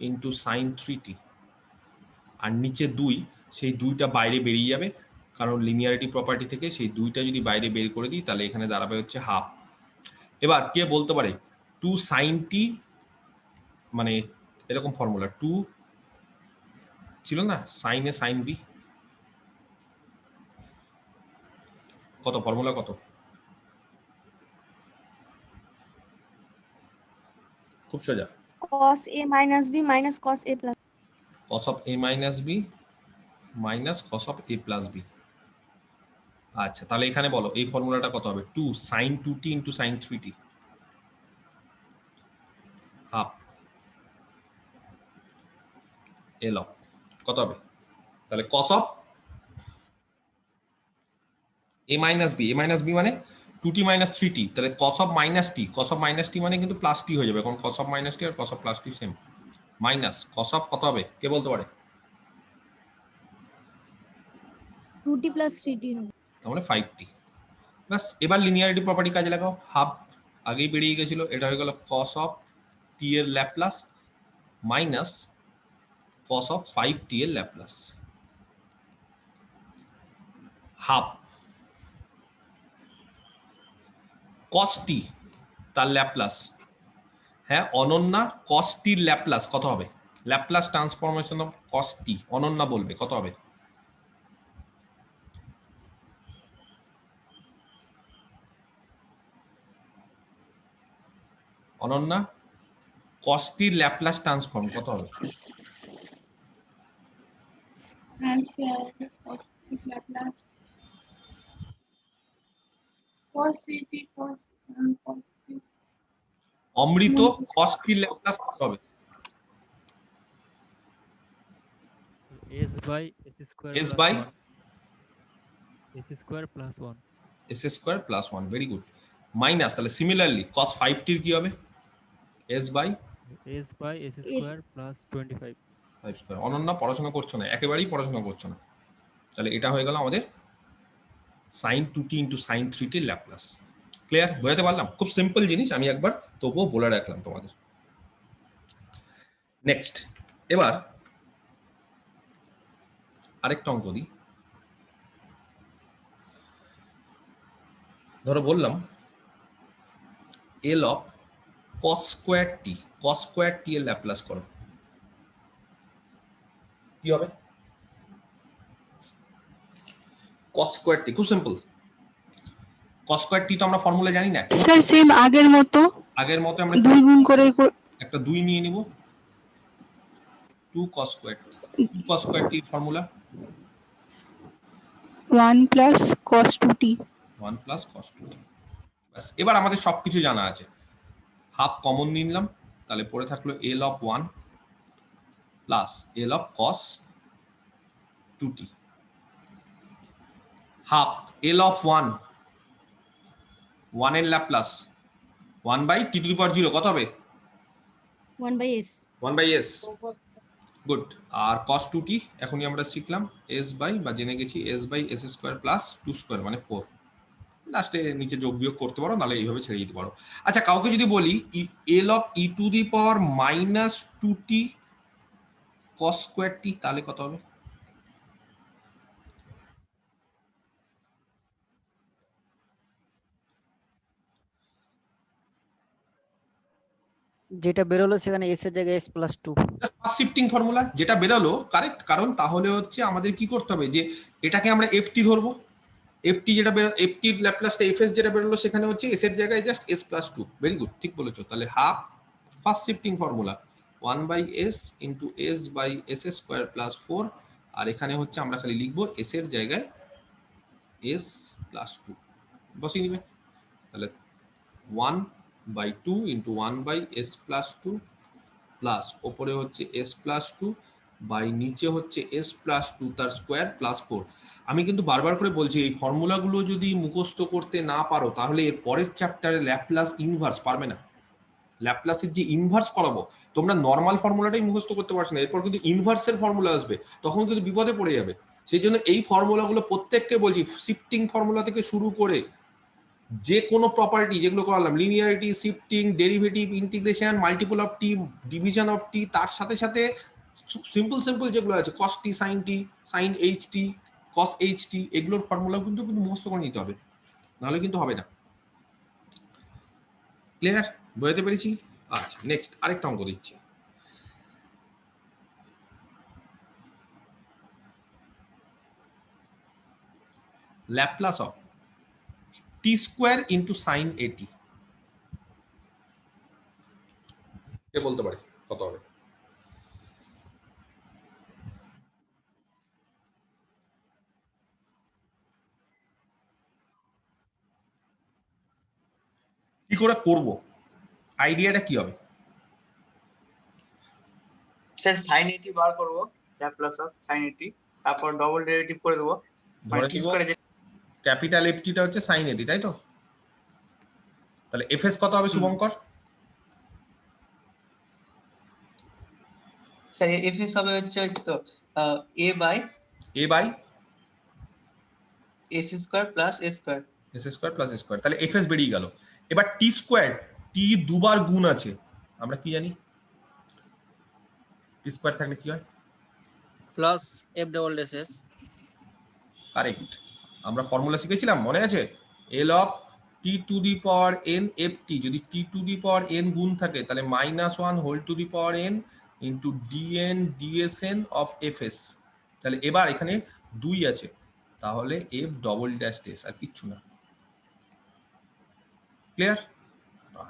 into sign 3t, আর নিচে 2, সেই 2টা বাইরে বেরিয়ে যাবে, কারণ লিনিয়ারিটি প্রপার্টি থেকে সেই 2টা যদি বাইরে বের করে দিই তাহলে এখানে দাঁড়াবে হচ্ছে হাফ। এবার কে বলতে পারে 2 সাইন t, মানে এরকম ফর্মুলা 2 ছিল না, সাইন এ সাইন বি, কত ফর্মুলা কত? খুব সোজা, cos a minus b minus cos a plus cos of a minus b minus cos of a plus b। আচ্ছা তাহলে এখানে বলো এই ফর্মুলাটা কত হবে? 2 sin 2t into sin 3t half L of কত হবে? তাহলে cos of a minus b মানে 2t minus 3t, তাহলে cos of minus t মানে কিন্তু প্লাস t হয়ে যাবে, কারণ cos of minus t আর cos of plus t same, minus cos of কত হবে কে বলতে পারে? 2t plus 3t হবে, তার মানে 5t। বাস, এবার লিনিয়ারিটি প্রপার্টি কাজে লাগাও, হাফ আগেই বেরিয়ে গেছিল, এটা হয়ে গেল cos of t এর Laplace minus cos of 5t এর ল্যাপ্লাস, হাফ cos t তার ল্যাপ্লাস, হ্যাঁ অনন্যা cos t এর ল্যাপ্লাস কত হবে? Laplace transformation of cos t, Ananya বলবে কত হবে? অনন্যা cos t এর ল্যাপ্লাস ট্রান্সফর্ম কত হবে? অমৃত cos t এর ল্যাপ্লাস কত হবে? s by s square s by s square plus 1 s square plus 1, very good, minus তাহলে সিমিলারলি cos 5t এর কি হবে? s by s square plus 25 5 square. Ananya পড়াশোনা করছো না, একেবারেই পড়াশোনা করছো না, তাহলে এটা হয়ে গেল আমাদের sin 2t into sin 3t এর ল্যাপ্লাস। ক্লিয়ার, বোঝাতে পারলাম? খুব সিম্পল জিনিস, আমি একবার তবুও বলে রাখলাম তোমাদের। নেক্সট, এবার আরেকটা অঙ্ক দিই। ধরো বললাম এল অফ cos স্কয়ার t এর ল্যাপ্লাস করো, কি হবে? cos স্কয়ার t, খুব সিম্পল, cos স্কয়ার t তো আমরা ফর্মুলা জানি না, স্যার সেম আগের মতো আমরা 2 গুণ করে একটা 2 নিয়ে নিব, 2 cos square t formula 1 plus cos 2t 1 plus cos 2t। বাস, এবার আমাদের সবকিছু জানা আছে, হাফ কমন নিয়ে নিলাম, তাহলে পড়ে থাকলো L of 1 plus L of cos 2t half L of 1 এর Laplace 1 by t to the power 0 কত হবে 1/s 1 বাই এস গুড। আর cos 2t এখনই আমরা শিখলাম s বাই বা জেনে গেছি s by s square plus 2 square মানে 4। লাস্টে নিচে যোগ বিয়োগ করতে পারো, নাহলে এইভাবে ছেড়ে দিতে পারো। আচ্ছা, কাউকে যদি বলি L of E to the power minus 2t cos square t, তাহলে কত হবে? যেটা বেরোলো সেখানে এস এর জায়গায় S plus 2। First shifting formula যেটা বেরোলো কারেক্ট, কারণ তাহলে হচ্ছে আমাদের কি করতে হবে যে এটাকে আমরা এফটি ধরবো। এফটি যেটা এফটি ল্যাপ্লাসটা এফএস যেটা বেরোলো সেখানে হচ্ছে এস এর জায়গায় just s plus 2। Very good, ঠিক বলেছো। তাহলে half first shifting formula 1 by s into s by s square plus 4, আর এখানে হচ্ছে আমরা খালি লিখবো এস এর জায়গায় এস প্লাস 2 বসিয়ে নিবে। তাহলে 1 by 2 into 1 by s plus 2 plus ওপরে হচ্ছে এস প্লাস 2 বাই নিচে হচ্ছে এস প্লাস 2 তার স্কোয়ার প্লাস 4। আমি কিন্তু বারবার করে বলছি এই ফর্মুলাগুলো যদি মুখস্থ করতে না পারো তাহলে এর পরের চ্যাপ্টারে ল্যাপ্লাস ইনভার্স পারবে না। ল্যাপ্লাসের যে ইনভার্স করাবো, তোমরা নর্মাল ফর্মুলাটাই মুখস্থ করতে পারছো না, এরপর কিন্তু ইনভার্সের ফর্মুলা আসবে, তখন কিন্তু বিপদে পড়ে যাবে। সেই জন্য এই ফর্মুলাগুলো প্রত্যেককে বলছি, শিফটিং ফর্মুলা থেকে শুরু করে যে কোনো প্রপার্টি যেগুলো করালাম, linearity, shifting, derivative, integration, multiple of t, division of t, তার সাথে সাথে সিম্পল সিম্পল যেগুলো আছে cos t, sine h t, cos h t, এগুলোর ফর্মুলা কিন্তু মুখস্থ করে নিতে হবে, নাহলে কিন্তু হবে না। ক্লিয়ার? বুঝতে পেরেছি? আচ্ছা, নেক্সট আরেকটা অঙ্ক দিচ্ছি। Laplace of T square into sign এটি, কে বলতে পারে কত হবে? কি করে করব, আইডিয়াটা কি হবে? স্যার sin 80 বার করব, ল্যাপ্লাস অফ sin 80, তারপর ডবল ডেরিভেটিভ করে দেব, ধরে t নিব স্কয়ারে ক্যাপিটাল এফটিটা হচ্ছে সাইন এটি, তাই তো? তাহলে এফএস কত হবে শুভঙ্কর? স্যার এফএস হবে হচ্ছে তো a by s square plus s square, s square plus square, তাহলে এফএস বেরিয়ে গেল। এবার টি স্কোয়ার, টি দুবার গুণ আছে, আমরা কি জানি? টি স্কোয়ার থাকলে কি হয়? Plus F double S S. Correct, আমরা ফর্মুলা শিখেছিলাম মনে আছে? এল of t to the power N F T, যদি টি টু দি পাওয়ার এন গুণ থাকে তাহলে -1 whole to the power n into dn dsn of fs. তাহলে এবার এখানে 2 আছে, তাহলে এফ ডবল ড্যাশ এস, আর কিচ্ছু না। ক্লিয়ার?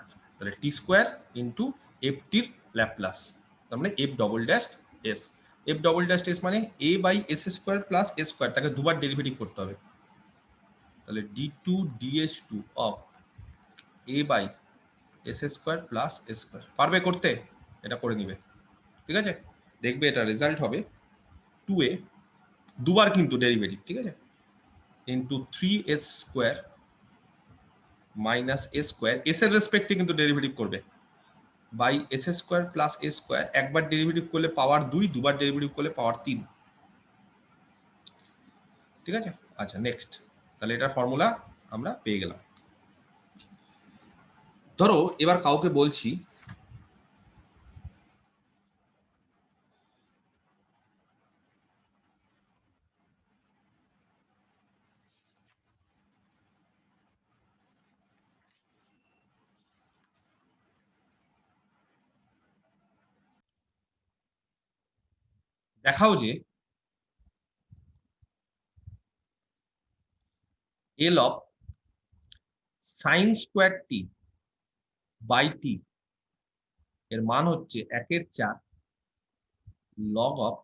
আচ্ছা, তাহলে টি স্কোয়ার ইন্টু এফ টির ল্যাপ্লাস, তার মানে F double dash s. F double dash s মানে a by s square plus s square, তাকে দুবার ডেরিভেটিভ করতে হবে। তাহলে d two ds two of a by s square plus s square. পারবে করতে? এটা করে নিবে, ঠিক আছে? দেখবে এটা রেজাল্ট হবে 2a, দুবার কিন্তু ডেরিভেটিভ, ঠিক আছে, into 3s square minus s square, s এর রেসপেক্টে কিন্তু ডেরিভেটিভ করবে, by s square plus s square. একবার ডেরিভেটিভ করলে পাওয়ার 2, দুবার ডেরিভেটিভ করলে পাওয়ার 3, ঠিক আছে? আচ্ছা, নেক্সট। তাহলে এটার ফর্মুলা আমরা পেয়ে গেলাম। ধরো এবার কাউকে বলছি দেখাও যে L of sine square t by t এর মান হচ্ছে 1/4 log of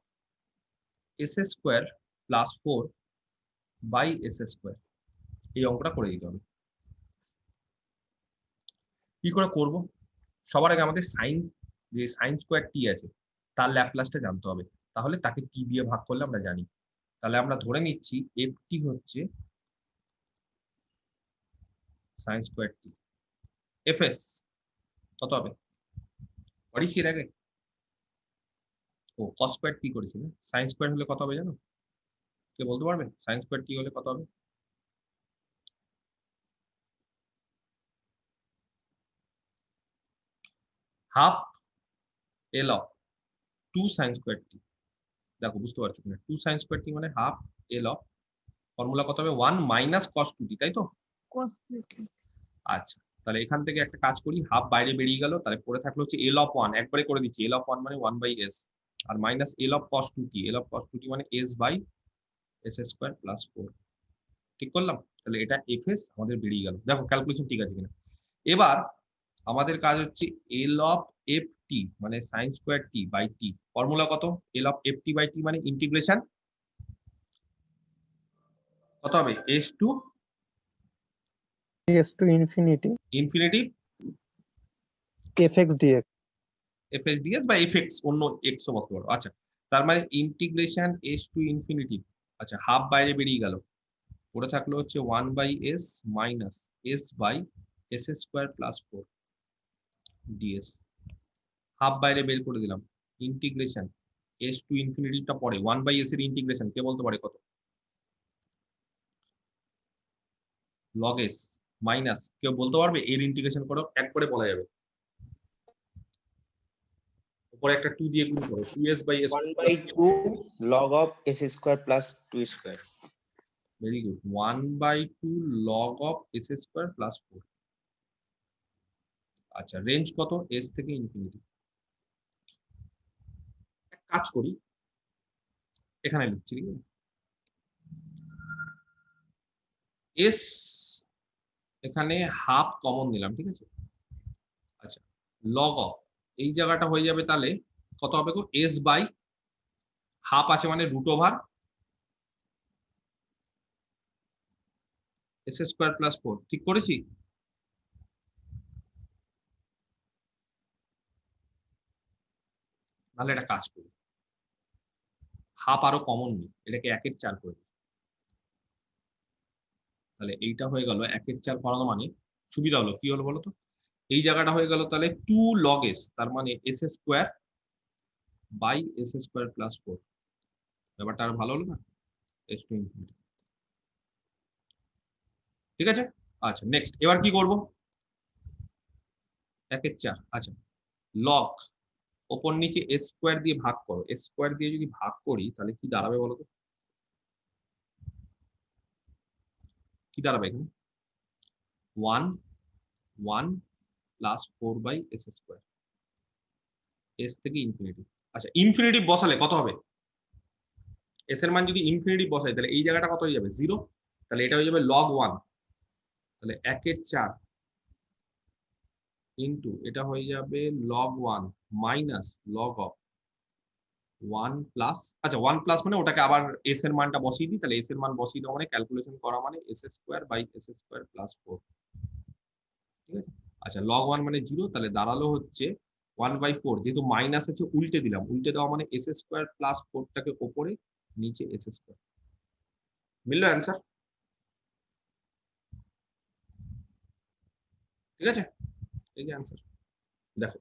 s square plus 4 by s square. এই অঙ্কটা করে দিতে হবে। কি করে করব? সবার আগে আমাদের সাইন যে সাইন স্কোয়ার টি আছে তার ল্যাপ্লাসটা জানতে হবে, তাহলে তাকে টি দিয়ে ভাগ করলে আমরা জানি। তাহলে আমরা ধরে নিচ্ছি এফ টি হচ্ছে সাইন স্কোয়ার টি। এফএস কত হবে? করেছি এর আগে? ও কস স্কোয়ার টি করেছি না? সাইন স্কোয়ার হলে কত হবে জানো? কে বলতে পারবে সাইন স্কোয়ার টি হলে কত হবে? Half L of 2 sine square t. দেখো বুঝতে পারছো কিনা, 2 সাইন স্কোয়ার টি মানে হাফ এল অফ, ফর্মুলা কত হবে 1 মাইনাস কস 2t, তাই তো? cos 2t। আচ্ছা, তাহলে এখান থেকে একটা কাজ করি, হাফ বাইরে বেরিয়ে গেল, তাহলে পড়ে থাকলো হচ্ছে এল অফ 1, একবারে করে দিচ্ছি, এল অফ 1 মানে 1/s, আর minus L of cos 2t, L of cos 2t মানে s/s স্কয়ার প্লাস 4। ঠিক করলাম? তাহলে এটা fs আমাদের বেরিয়ে গেল। দেখো ক্যালকুলেশন ঠিক আছে কিনা। এবার আমাদের কাজ হচ্ছে এল অফ ft মানে sin square t by t, formula কত? L of ft by t মানে ইন্টিগ্রেশন কত হবে? s to infinity infinity fx dx। fs ds বা fx, অন্য x ও বলতে পারো। আচ্ছা, তার মানে ইন্টিগ্রেশন s টু ইনফিনিটি, আচ্ছা হাফ বাইরে বেরিয়ে গেল, পড়ে থাকলো হচ্ছে 1/s minus s by s square plus 4 ds। Half বাইরে বের করে দিলাম, ইন্টিগ্রেশন s টু ইনফিনিটিটা পড়ে 1/s এর ইন্টিগ্রেশন কে বলতে পারে কত? log s মাইনাস কেউ বলতে পারবে এর ইন্টিগ্রেশন করো, এক করে বলা যাবে, উপরে একটা 2 দিয়ে গুণ করো, 2s/s 1/2 log of s square plus 2 square। Very good, 1/2 log of s square plus 4। আচ্ছা, রেঞ্জ কত? s থেকে ইনফিনিটি। কাজ করি, এখানে লিখছি s, এখানে হাফ কমন নিলাম, ঠিক আছে? আচ্ছা, log of এই জায়গাটা হয়ে যাবে, তাহলে কত হবে গো? s বাই হাফ আছে মানে root over s square plus 4। ঠিক করেছি? তাহলে এটা কাজ করি, হাফ আরো কমন নিই, এটাকে 1/4 করে দিই, তাহলে এইটা হয়ে গেল 1/4 করানো, মানে সুবিধা হলো কি হলো বলো তো, এই জায়গাটা হয়ে গেল তাহলে 2 log s, তার মানে s square by s square plus 4। ব্যাপারটা আর ভালো হলো না, s টু ইনফিনিটি। ঠিক আছে? আচ্ছা নেক্সট, এবার কি করব? 1/4, আচ্ছা লগ ওপর নিচে s স্কয়ার দিয়ে ভাগ করো, s স্কয়ার দিয়ে যদি ভাগ করি তাহলে কি দাঁড়াবে বলো তো? কি দাঁড়াবে এখানে? 1 1 প্লাস 4/s স্কয়ার, s থেকে ইনফিনিটি। আচ্ছা, ইনফিনিটি বসালে কত হবে? s এর মান যদি ইনফিনিটি বসাই তাহলে এই জায়গাটা কত হয়ে যাবে? 0। তাহলে এটা হয়ে যাবে log 1, তাহলে 1/4 ইনটু এটা হয়ে যাবে log 1 minus log of 1 plus, আচ্ছা 1 প্লাস মানে ওটাকে আবার s এর মানটা বসিয়ে দিই, তাহলে s এর মান বসিয়ে দেওয়া মানে ক্যালকুলেশন করা মানে s square by s square plus 4। ঠিক আছে? আচ্ছা, log 1 মানে 0, তাহলে দাঁড়ালো হচ্ছে 1/4, যেহেতু মাইনাস আছে উল্টে দিলাম, উল্টে দেওয়া মানে s স্কয়ার প্লাস 4 টাকে উপরে, নিচে s স্কয়ার। মিললো অ্যান্সার? ঠিক আছে, এই যে অ্যান্সার দেখো।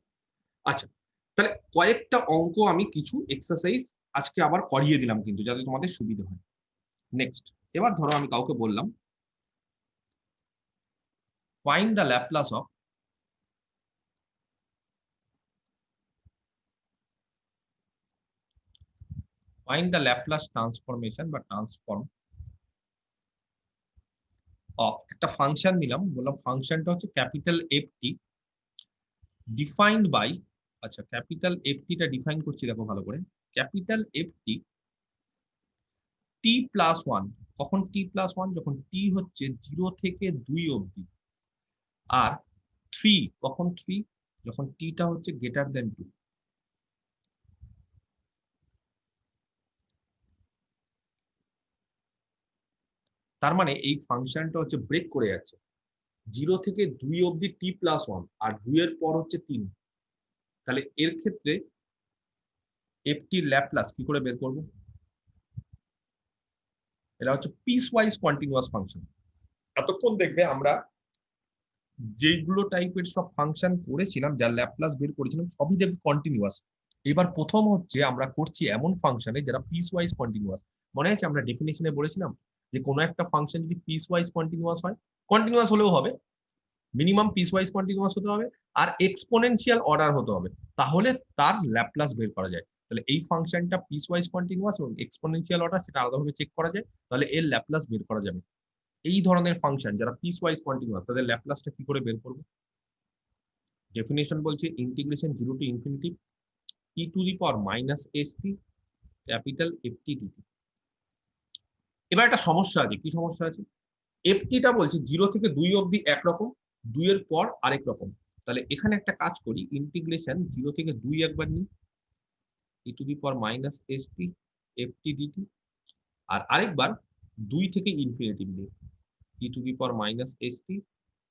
আচ্ছা, তাহলে কয়েকটা অঙ্ক আমি কিছু এক্সারসাইজ আজকে আবার করিয়ে দিলাম কিন্তু, যাতে তোমাদের সুবিধা হয়। নেক্সট, এবার ধরো আমি কাউকে বললাম find the Laplace of transformation বা ট্রান্সফর্ম অফ একটা ফাংশন নিলাম, বললাম ফাংশনটা হচ্ছে ক্যাপিটাল এফটি ডিফাইন্ড বাই, আচ্ছা ক্যাপিটাল এফটিটা ডিফাইন করছি দেখো ভালো করে, ক্যাপিটাল এফটি টি প্লাস 1, কখন টি প্লাস 1? যখন টি হচ্ছে 0 থেকে 2 অবধি, আর 3 কখন 3? যখন টিটা হচ্ছে গ্রেটার দেন 2। তার মানে এই ফাংশনটা হচ্ছে ব্রেক করে যাচ্ছে, 0 থেকে 2 অবধি টি প্লাস 1, আর 2 এর পর হচ্ছে 3, তাহলে এর ক্ষেত্রে এফটির ল্যাপ্লাস কি করে বের করব? এটা হচ্ছে পিস ওয়াইজ কন্টিনিউয়াস ফাংশন। এতক্ষণ দেখবে আমরা যেইগুলো টাইপের সব ফাংশন করেছিলাম, যার ল্যাপ্লাস বের করেছিলাম, সবই দেখবে কন্টিনিউয়াস। এবার প্রথম হচ্ছে আমরা করছি এমন ফাংশনে যারা পিস ওয়াইজ কন্টিনিউয়াস। মনে আছে আমরা ডেফিনেশনে বলেছিলাম যে কোনো একটা ফাংশন যদি পিস ওয়াইজ কন্টিনিউয়াস হয়, কন্টিনিউয়াস হলেও হবে, মিনিমাম পিস ওয়াইজ কন্টিনিউয়াস হতে হবে, আর এক্সপোনেনশিয়াল অর্ডার হতে হবে, তাহলে তার ল্যাপ্লাস বের করা যায়। তাহলে এই ফাংশনটা পিস ওয়াইজ কন্টিনিউয়াস এবং এক্সপোনেনশিয়াল অর্ডার, সেটা আলাদাভাবে চেক করা যায়, তাহলে এর ল্যাপ্লাস বের করা যাবে। এই ধরনের ফাংশন যারা পিস ওয়াইজ কন্টিনিউয়াস, তাদের ল্যাপ্লাসটা কি করে বের করব? ডেফিনেশন বলছে integration 0 to infinity e to the power minus st capital ft dt। এবার একটা সমস্যা আছে। কি সমস্যা আছে? ft টা বলছে 0 থেকে 2 অবধি একরকম, 2 এর পর আরেক রকম। তাহলে এখানে একটা কাজ করি, ইন্টিগ্রেশন 0 থেকে 2 একবার নিই, e to the power minus st ft dt, আর আরেকবার 2 থেকে ইনফিনিটি নিই, e to the power minus st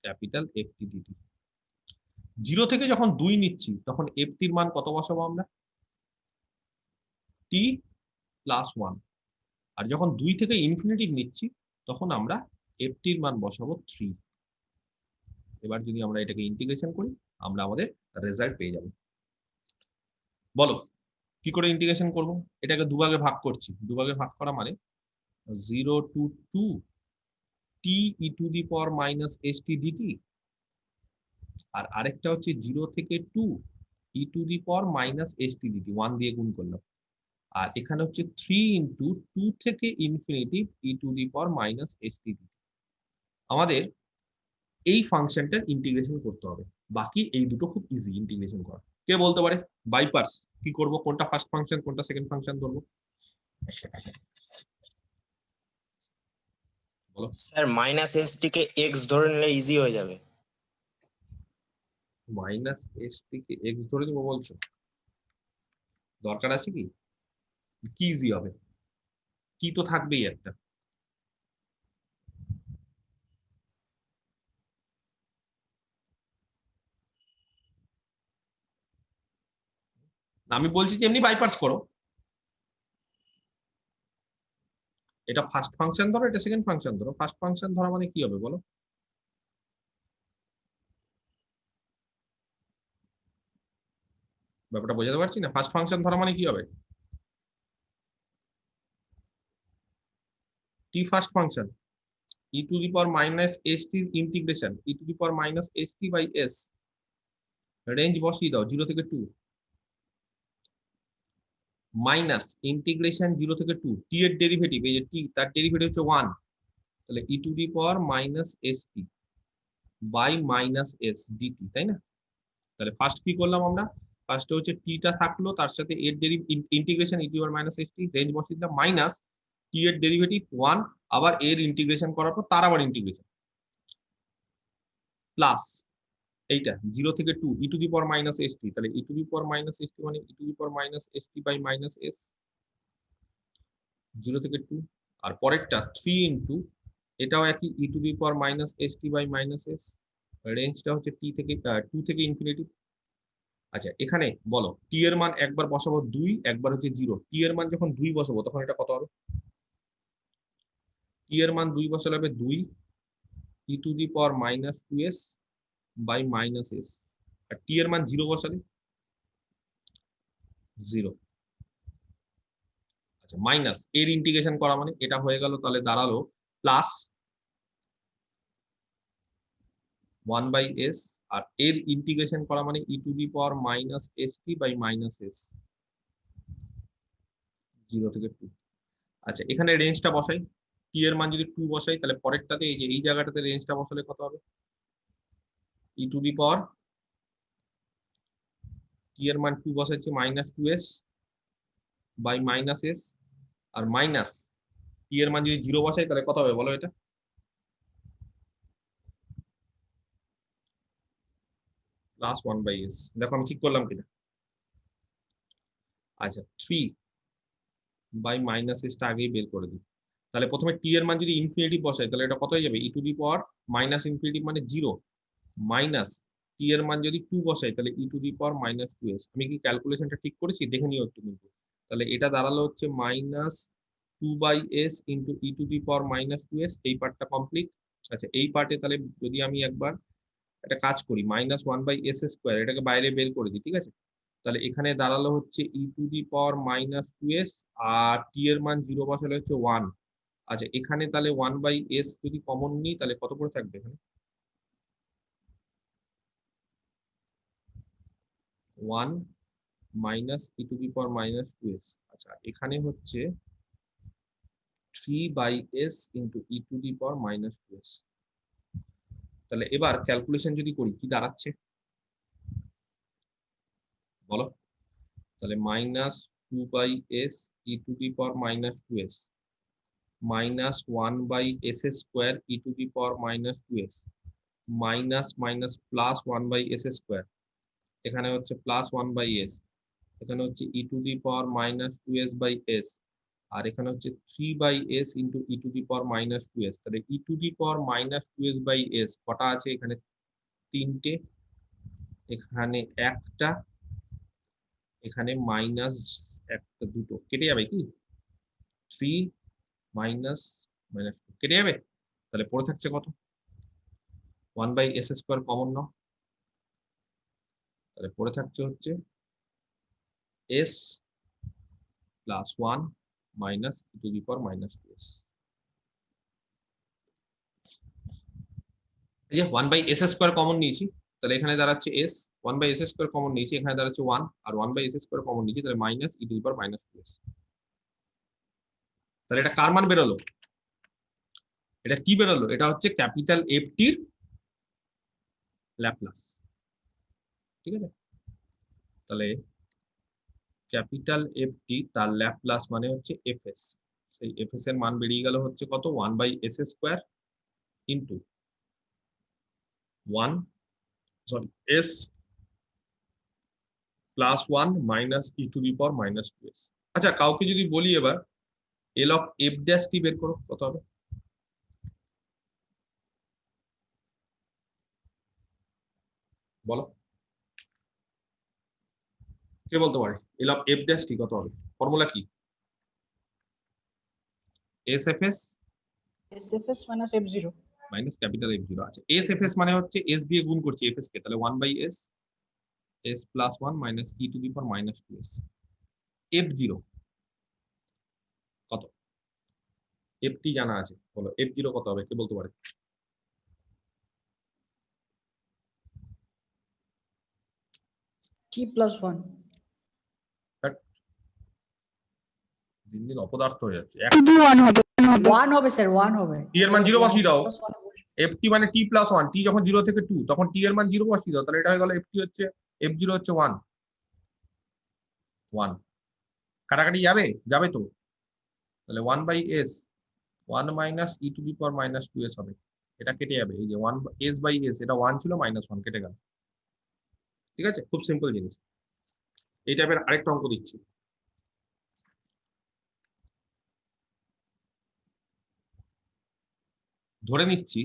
capital ft dt। 0 থেকে যখন 2 নিচ্ছি তখন ft এর মান কত বসাবো আমরা? t plus 1। আর যখন 2 থেকে ইনফিনিটি নিচ্ছি তখন আমরা ft এর মান বসাবো 3। এবার যদি আমরা এটাকে ইন্টিগ্রেশন করি আমরা আমাদের রেজাল্ট পেয়ে যাব। বলো কি করে ইন্টিগ্রেশন করব? এটাকে দুভাগে ভাগ করছি। দুভাগে ভাগ করা মানে 0 to 2 t e to the power minus st dt, আর আরেকটা হচ্ছে 0 থেকে 2 e to the power minus st dt, 1 দিয়ে গুণ করলাম। আর এখানে হচ্ছে 3 ইন্টু 2 থেকে infinity e to the power minus st dt। আমাদের এই ফাংশনটার ইন্টিগ্রেশন করতে হবে। বাকি এই দুটো খুব ইজি ইন্টিগ্রেশন করা। কে বলতে পারে বাই পার্টস কি করব? কোনটা ফার্স্ট ফাংশন কোনটা সেকেন্ড ফাংশন ধরবো? বলো স্যার মাইনাস st কে x ধরে নিলে ইজি হয়ে যাবে। মাইনাস st কে x ধরে নিব বলছো? দরকার আছে কি? কি ইজি হবে? কি তো থাকবেই একটা। আমি বলছি যে এমনি বাইপার্স করো। এটা ফার্স্ট ফাংশন ধরো, এটা সেকেন্ড ফাংশন ধরো। ফার্স্ট ফাংশন ধরা মানে কি হবে বলো? ব্যাপারটা বোঝাতে পারছি না? ফার্স্ট ফাংশন ধরা মানে কি হবে? T first function e to the power minus st integration e to the power minus st by s, range বসিয়ে দাও 0 থেকে 2, মাইনাস ইন্টিগ্রেশন 0 থেকে 2 t এর ডেরিভেটিভ, এই যে t তার ডেরিভেটিভ হচ্ছে 1, তাহলে e to the power minus st by minus s dt, তাই না? তাহলে ফার্স্ট কি করলাম আমরা? ফার্স্টে হচ্ছে t টা থাকলো, তার সাথে এর derivative integration e to the power minus st, range বসিয়ে দিলাম, মাইনাস t এর ডেরিভেটিভ 1, আবার এর ইন্টিগ্রেশন করার পর তার আবার ইন্টিগ্রেশন, প্লাস এইটা 0 থেকে 2 e to the power minus st, তাহলে e to the power minus st মানে e to the power minus st by minus s 0 থেকে 2, আর পরেরটা 3 ইনটু এটাও একই e to the power minus st by minus s, রেঞ্জটা হচ্ছে t থেকে 2 থেকে ইনফিনিটি। আচ্ছা এখানে বলো t এর মান একবার বসাবো 2, একবার হচ্ছে 0। t এর মান যখন 2 বসাবো তখন এটা কত হবে? t এর মান 2 বসালে হবে 2 e to the power minus 2s by minus s, আর t এর মান 0 বসালে 0। আচ্ছা মাইনাস এর ইন্টিগ্রেশন করা মানে এটা হয়ে গেল, তাহলে দাঁড়ালো প্লাস 1 বাই s, আর এর ইন্টিগ্রেশন করা মানে e to the power minus st by minus s 0 থেকে 2। আচ্ছা এখানে রেঞ্জটা বসাই, t এর মান যদি 2 বসাই তাহলে পরেরটাতে এই যে এই জায়গাটাতে রেঞ্জটা বসালে কত হবে? e to the power t এর মান 2 বসাচ্ছি minus 2s by minus s, আর মাইনাস t এর মান যদি 0 বসাই তাহলে কত হবে বলো? এটা প্লাস 1 বাই s। দেখো আমি ঠিক করলাম কিনা? আচ্ছা 3 বাই মাইনাস s টা আগেই বের করে দিই। তাহলে প্রথমে t এর মান যদি ইনফিনিটি বসাই তাহলে এটা কত হয়ে যাবে? e to the power minus infinity মানে 0 মাইনাস t টি এর মান যদি 2 বসাই তাহলে ই to the power minus 2s। আমি কি ক্যালকুলেশনটা ঠিক করেছি দেখে নিও একটু কিন্তু। তাহলে এটা দাঁড়ালো হচ্ছে minus 2/s into e to the power minus 2s। এই পার্টটা কমপ্লিট। আচ্ছা এই পার্টে তাহলে যদি আমি একবার একটা কাজ করি মাইনাস 1/s স্কোয়ার এটাকে বাইরে বের করে দিই, ঠিক আছে। তাহলে এখানে দাঁড়ালো হচ্ছে e to the power minus 2s আর টি এর মান 0 বসালে হচ্ছে 1। আচ্ছা এখানে তাহলে 1/s যদি কমন নিই তাহলে কত করে থাকবে এখানে 1 minus E to the power minus 2s। আচ্ছা এখানে হচ্ছে 3/s into e to the power minus 2s। তাহলে এবার ক্যালকুলেশন যদি করি কি দাঁড়াচ্ছে বলো। তাহলে minus 2/s E to the power minus 2s minus 1/s square E to the power minus 2s minus minus plus 1/s square, এখানে হচ্ছে প্লাস 1/s, এখানে হচ্ছে e to the power minus 2s/s আর এখানে হচ্ছে 3/s into e to the power minus 2s। তাহলে ই to the power minus 2s/s কটা আছে এখানে 3টে, এখানে একটা, এখানে মাইনাস একটা, দুটো কেটে যাবে কি 3 মাইনাস মাইনাস কেটে যাবে। তাহলে পড়ে থাকছে কত 1/s স্কোয়ার কমন নাও, তাহলে পড়ে থাকছে হচ্ছে s plus 1 minus E to the power minus 2s। এই যে 1/s স্কোয়ার কমন নিয়েছি তাহলে এখানে দাঁড়াচ্ছে s, 1/s স্কোয়ার কমন নিয়েছি এখানে দাঁড়াচ্ছে 1 আর 1/s স্কোয়ার কমন নিয়েছি তাহলে minus E to the power minus 2s। তাহলে এটা কার মান বেরোলো, এটা কি বেরোলো, এটা হচ্ছে ক্যাপিটাল এফ টির ল্যাপ্লাস, ঠিক আছে। তাহলে ক্যাপিটাল এফ টি তার ল্যাপ্লাস মানে হচ্ছে এফএস, সেই এফএস এর মান বেরিয়ে গেল হচ্ছে কত 1/s square into 1 s plus 1 minus E to the power minus 2s। আচ্ছা কাউকে যদি বলি এবার এল অফ এফ ড্যাশ টি বের করো কত হবে, বলো কে বলতে পারে এল অফ এফ ড্যাশ টি কত হবে, ফর্মুলা কি S F S SFS minus F0. Minus capital F zero. আছে এস এফ এস মানে হচ্ছে এস দিয়ে গুণ করছি এফ এস কে, তাহলে 1/s s plus 1 minus E to the power minus 2s। F zero কত, এফ টি জানা আছে, বলো এফ জিরো কত হবে কে বলতে পারে, T plus 1. দিন দিন অপদার্থ হয়ে যাচ্ছে। শুধু 1 হবে 1 হবে স্যার 1 হবে। টি এর মান 0 বসিয়ে দাও, Plus 1 হবে। এফ টি মানে টি প্লাস 1, টি যখন 0 থেকে 2 তখন টি এর মান 0 বসিয়ে দাও, তাহলে এটা হয়ে গেল এফ টি হচ্ছে এফ জিরো হচ্ছে 1 1, কাটাকাটি যাবে যাবে তো, তাহলে 1/s 1 minus E to the power minus 2s হবে, এটা কেটে যাবে, এই যে 1s/s এটা 1 ছিল মাইনাস 1 কেটে গেল, ঠিক আছে খুব সিম্পল জিনিস। এই টাইপের আরেকটা অঙ্ক দিচ্ছি, ধরে নিচ্ছি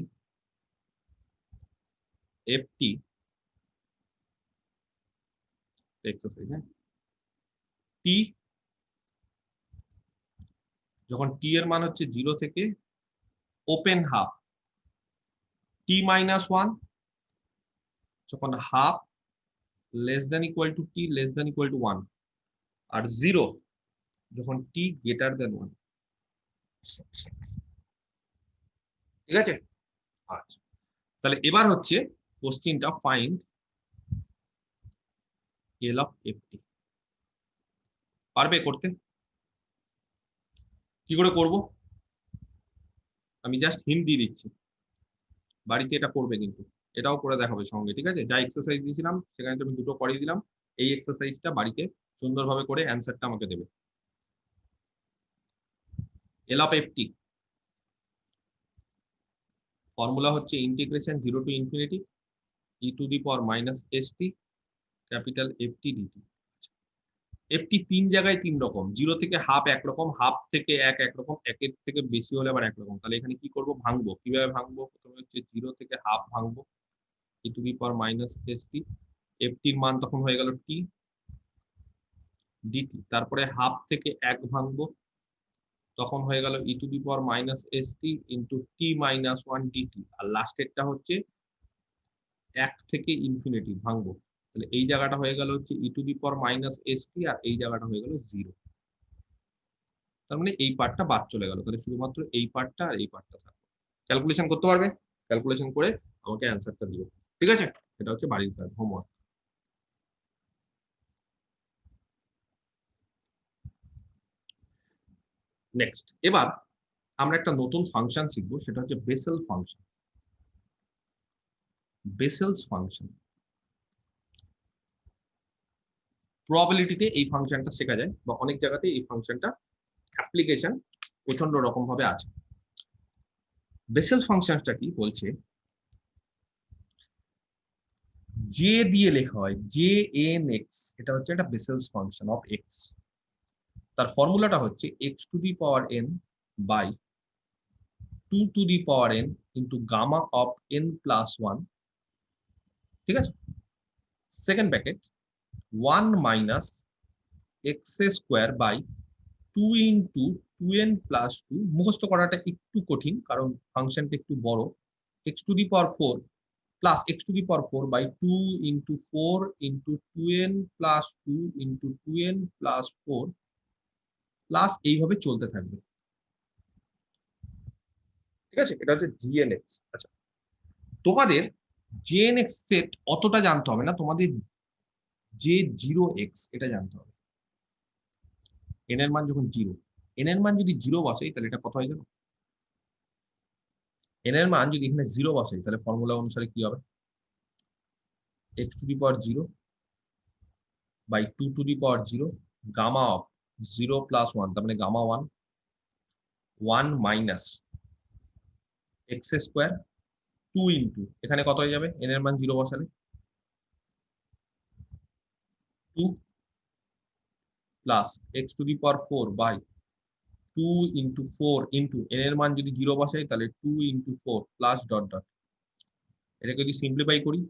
এফ টি এক্সারসাইজ, হ্যাঁ টি যখন টি এর মান হচ্ছে 0 থেকে ওপেন হাফ, টি মাইনাস 1 যখন half less than equal to T less than equal to 1 আর 0 যখন টি গ্রেটার দেন 1, ঠিক আছে। আচ্ছা তাহলে এবার হচ্ছে কোশ্চেনটা ফাইন্ড এল অফ এফ টি, পারবে করতে, কি করে করব আমি জাস্ট হিন্ট দিয়ে দিচ্ছি, বাড়িতে এটা করবে কিন্তু এটাও করে দেখাবে সঙ্গে, ঠিক আছে। যা এক্সারসাইজ দিয়েছিলাম সেখানে তুমি দুটো করিয়ে দিলাম, এই এক্সারসাইজটা বাড়িতে সুন্দরভাবে করে অ্যান্সারটা আমাকে দেবে। L of F t formula হচ্ছে integration 0 to infinity e to the power minus s t capital F t dt. F t 3 জায়গায় 3 রকম, 0 থেকে হাফ একরকম, হাফ থেকে একরকম, একের থেকে বেশি হলে আবার একরকম। তাহলে এখানে কি করব ভাঙবো, কিভাবে ভাঙবো, প্রথমে হচ্ছে 0 থেকে হাফ ভাঙবো, e to the power minus s t, F টির মান তখন হয়ে গেল টি ডিটি, তারপরে হাফ থেকে 1 ভাঙবো, তখন হয়ে গেল e to the power minus s t into t minus 1 dt, আর লাস্টেরটা হচ্ছে 1 থেকে ইনফিনিটি ভাঙবো, তাহলে এই জায়গাটা হয়ে গেল হচ্ছে e to the power minus s t, আর এই জায়গাটা হয়ে গেল 0। তার মানে এই পার্টটা বাদ চলে গেল, তাহলে শুধুমাত্র এই পার্টটা আর এই পার্টটা থাকবে। ক্যালকুলেশন করতে পারবে, ক্যালকুলেশন করে আমাকে অ্যান্সারটা দিও, ঠিক আছে? এটা হচ্ছে বাড়ির কাজ, হোমওয়ার্ক। নেক্সট, এবার আমরা একটা নতুন ফাংশন শিখবো, সেটা হচ্ছে বেসেল ফাংশন। বেসেলস ফাংশন প্রবাবিলিটিতে এই ফাংশনটা শেখা যায়, বা অনেক জায়গাতে এই ফাংশনটা অ্যাপ্লিকেশন প্রচন্ড রকম ভাবে আছে। বেসেল ফাংশনটা কি বলছে, জে দিয়ে লেখা হয়, জে এন এক্স, এটা হচ্ছে একটা বেসেলস ফাংশন অফ এক্স। তার ফর্মুলাটা হচ্ছে x to the power n by 2 to the power n into gamma of n plus 1, ঠিক আছে? Second bracket 1 minus x square by 2 into 2n plus 2, মুখস্থ করাটা একটু কঠিন কারণ ফাংশনটা একটু বড়, x to the power 4 plus x to the power 4 by 2 into 4 into 2n plus 2 into 2n plus 4 plus এইভাবে চলতে থাকবে, ঠিক আছে? এটা হচ্ছে জিএনএক্স। আচ্ছা, তোমাদের জিএনএক্স সেট অতটা জানতে হবে না, তোমাদের যে 0x এটা জানতে হবে। এন এর মান যখন 0, এন এর মান যদি 0 বসে তাহলে এটা কত হয়ে যাবে? এন এর মান যদি এখানে 0 বসে তাহলে ফর্মুলা অনুসারে কি হবে? x to the power 0 by 2 to the power 0 gamma of 0 plus 1, তার মানে gamma 1 1 minus x square 2 into, এখানে কত হয়ে যাবে এন এর মান 0 বসালে? 2 plus x to the power 4 by 2 into 4 into, n এর মান যদি 0 বসাই তাহলে 2 ইন্টু 4 প্লাস ডট ডট। এটাকে যদি সিম্পলিফাই করি,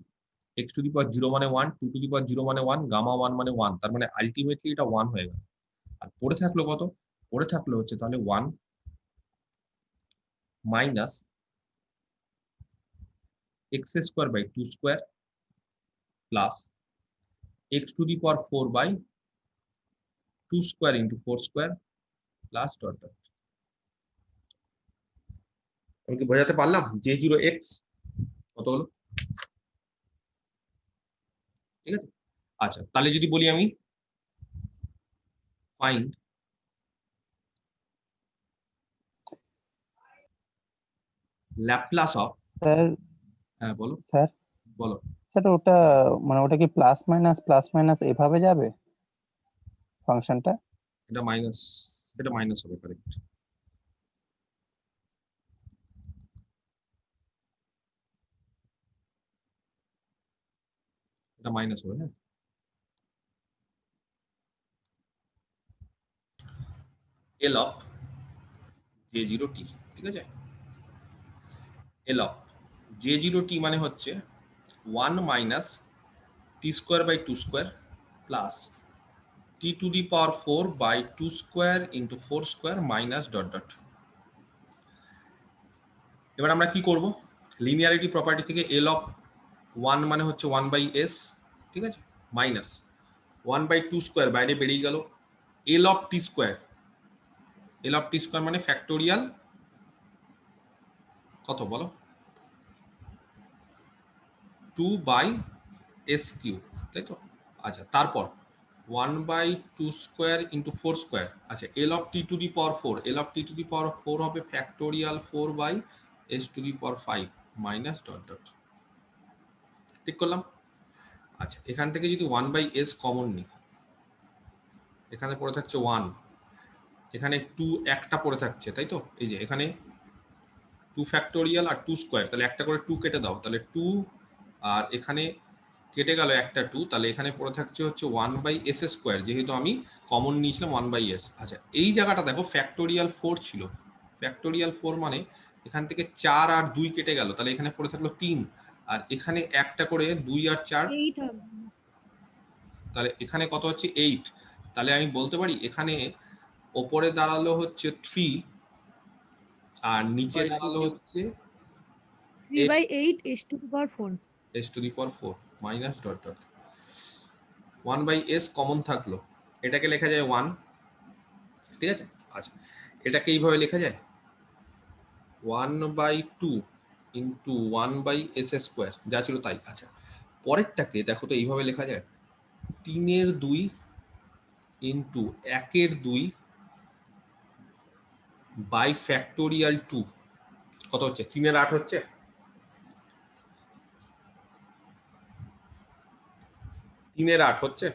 x টু দি পাওয়ার 0 মানে 1, 2 টু দি পাওয়ার 0 মানে 1, গামা 1 মানে 1, তার মানে আলটিমেটলি এটা 1 হয়ে গেল। আর পড়ে থাকলো কত? পড়ে থাকলো হচ্ছে তাহলে 1 minus x square by 2 square plus x to the power 4 by 2 square into 4 square plus dot dot. আমি কি বোঝাতে পারলাম? J0x কত হলো? ঠিক আছে, আচ্ছা তাহলে যদি বলি আমি ফাইন্ড ল্যাপ্লাস অফ, স্যার হ্যাঁ বলো স্যার বলো। স্যার ওটা মানে ওটা কি প্লাস মাইনাস এভাবে যাবে ফাংশনটা? এটা মাইনাস, এটা মাইনাস হবে, কারেক্ট। এটা মাইনাস হবে, হ্যাঁ। এল অফ J0t, ঠিক আছে? এল অফ J0t মানে হচ্ছে 1 minus t square by 2 square plus T to the power 4 by 2 square into 4 square minus dot dot. এবার আমরা কি করব? লিনিয়ারিটি প্রপার্টি থেকে এল অফ 1 মানে হচ্ছে 1 বাই এস, ঠিক আছে, মাইনাস 1 বাই 2 স্কোয়ার বাইরে বেরিয়ে গেল, এল of T square, L of T square মানে ফ্যাক্টোরিয়াল কত বলো? 2 বাই এস কিউব, তাই তো? আচ্ছা, তারপর 1 বাই 2 স্কোয়ার ইন্টু 4 স্কোয়ার, আচ্ছা L of t to the power 4, L of t to the power 4 হবে factorial 4 by s to the power 5 minus dot dot. ঠিক করলাম? আচ্ছা, এখান থেকে যদি 1 বাই এস কমন নিই, এখানে পড়ে থাকছে 1, এখানে 2 একটা পড়ে থাকছে, তাই তো? এই যে এখানে 2 ফ্যাক্টোরিয়াল আর 2 স্কোয়ার, তাহলে একটা করে 2 কেটে দাও, তাহলে 2, আর এখানে কেটে গেল একটা 2, তাহলে এখানে পড়ে থাকছে হচ্ছে 1 বাই এস স্কোয়ার, যেহেতু আমি কমন নিয়েছিলাম 1 বাই এস। আচ্ছা, এই জায়গাটা দেখো ফ্যাক্টোরিয়াল 4 ছিল, ফ্যাক্টোরিয়াল 4 মানে এখান থেকে 4 আর 2 কেটে গেল, তাহলে এখানে পড়ে থাকলো 3, আর এখানে একটা করে 2 আর 4, 8 হবে। তাহলে এখানে কত হচ্ছে 8। তাহলে আমি বলতে পারি এখানে ওপরে দাঁড়ালো হচ্ছে 3 আর নিচে By 2 দাঁড়ালো cube. হচ্ছে 3/8 s to the power 4। s to the power 4 minus dot dot 1/s common থাকলো, এটাকে লেখা যায় 1, ঠিক আছে। আচ্ছা, এটাকে এইভাবে লেখা যায় 1/2 ইন্টু 1/s স্কোয়ার, যা ছিল তাই। আচ্ছা, পরেরটাকে দেখো তো এইভাবে লেখা যায় 3/2 ইন্টু 1/2 বাই ফ্যাক্টোরিয়াল 2, কত হচ্ছে 3/8 হচ্ছে, হচ্ছে।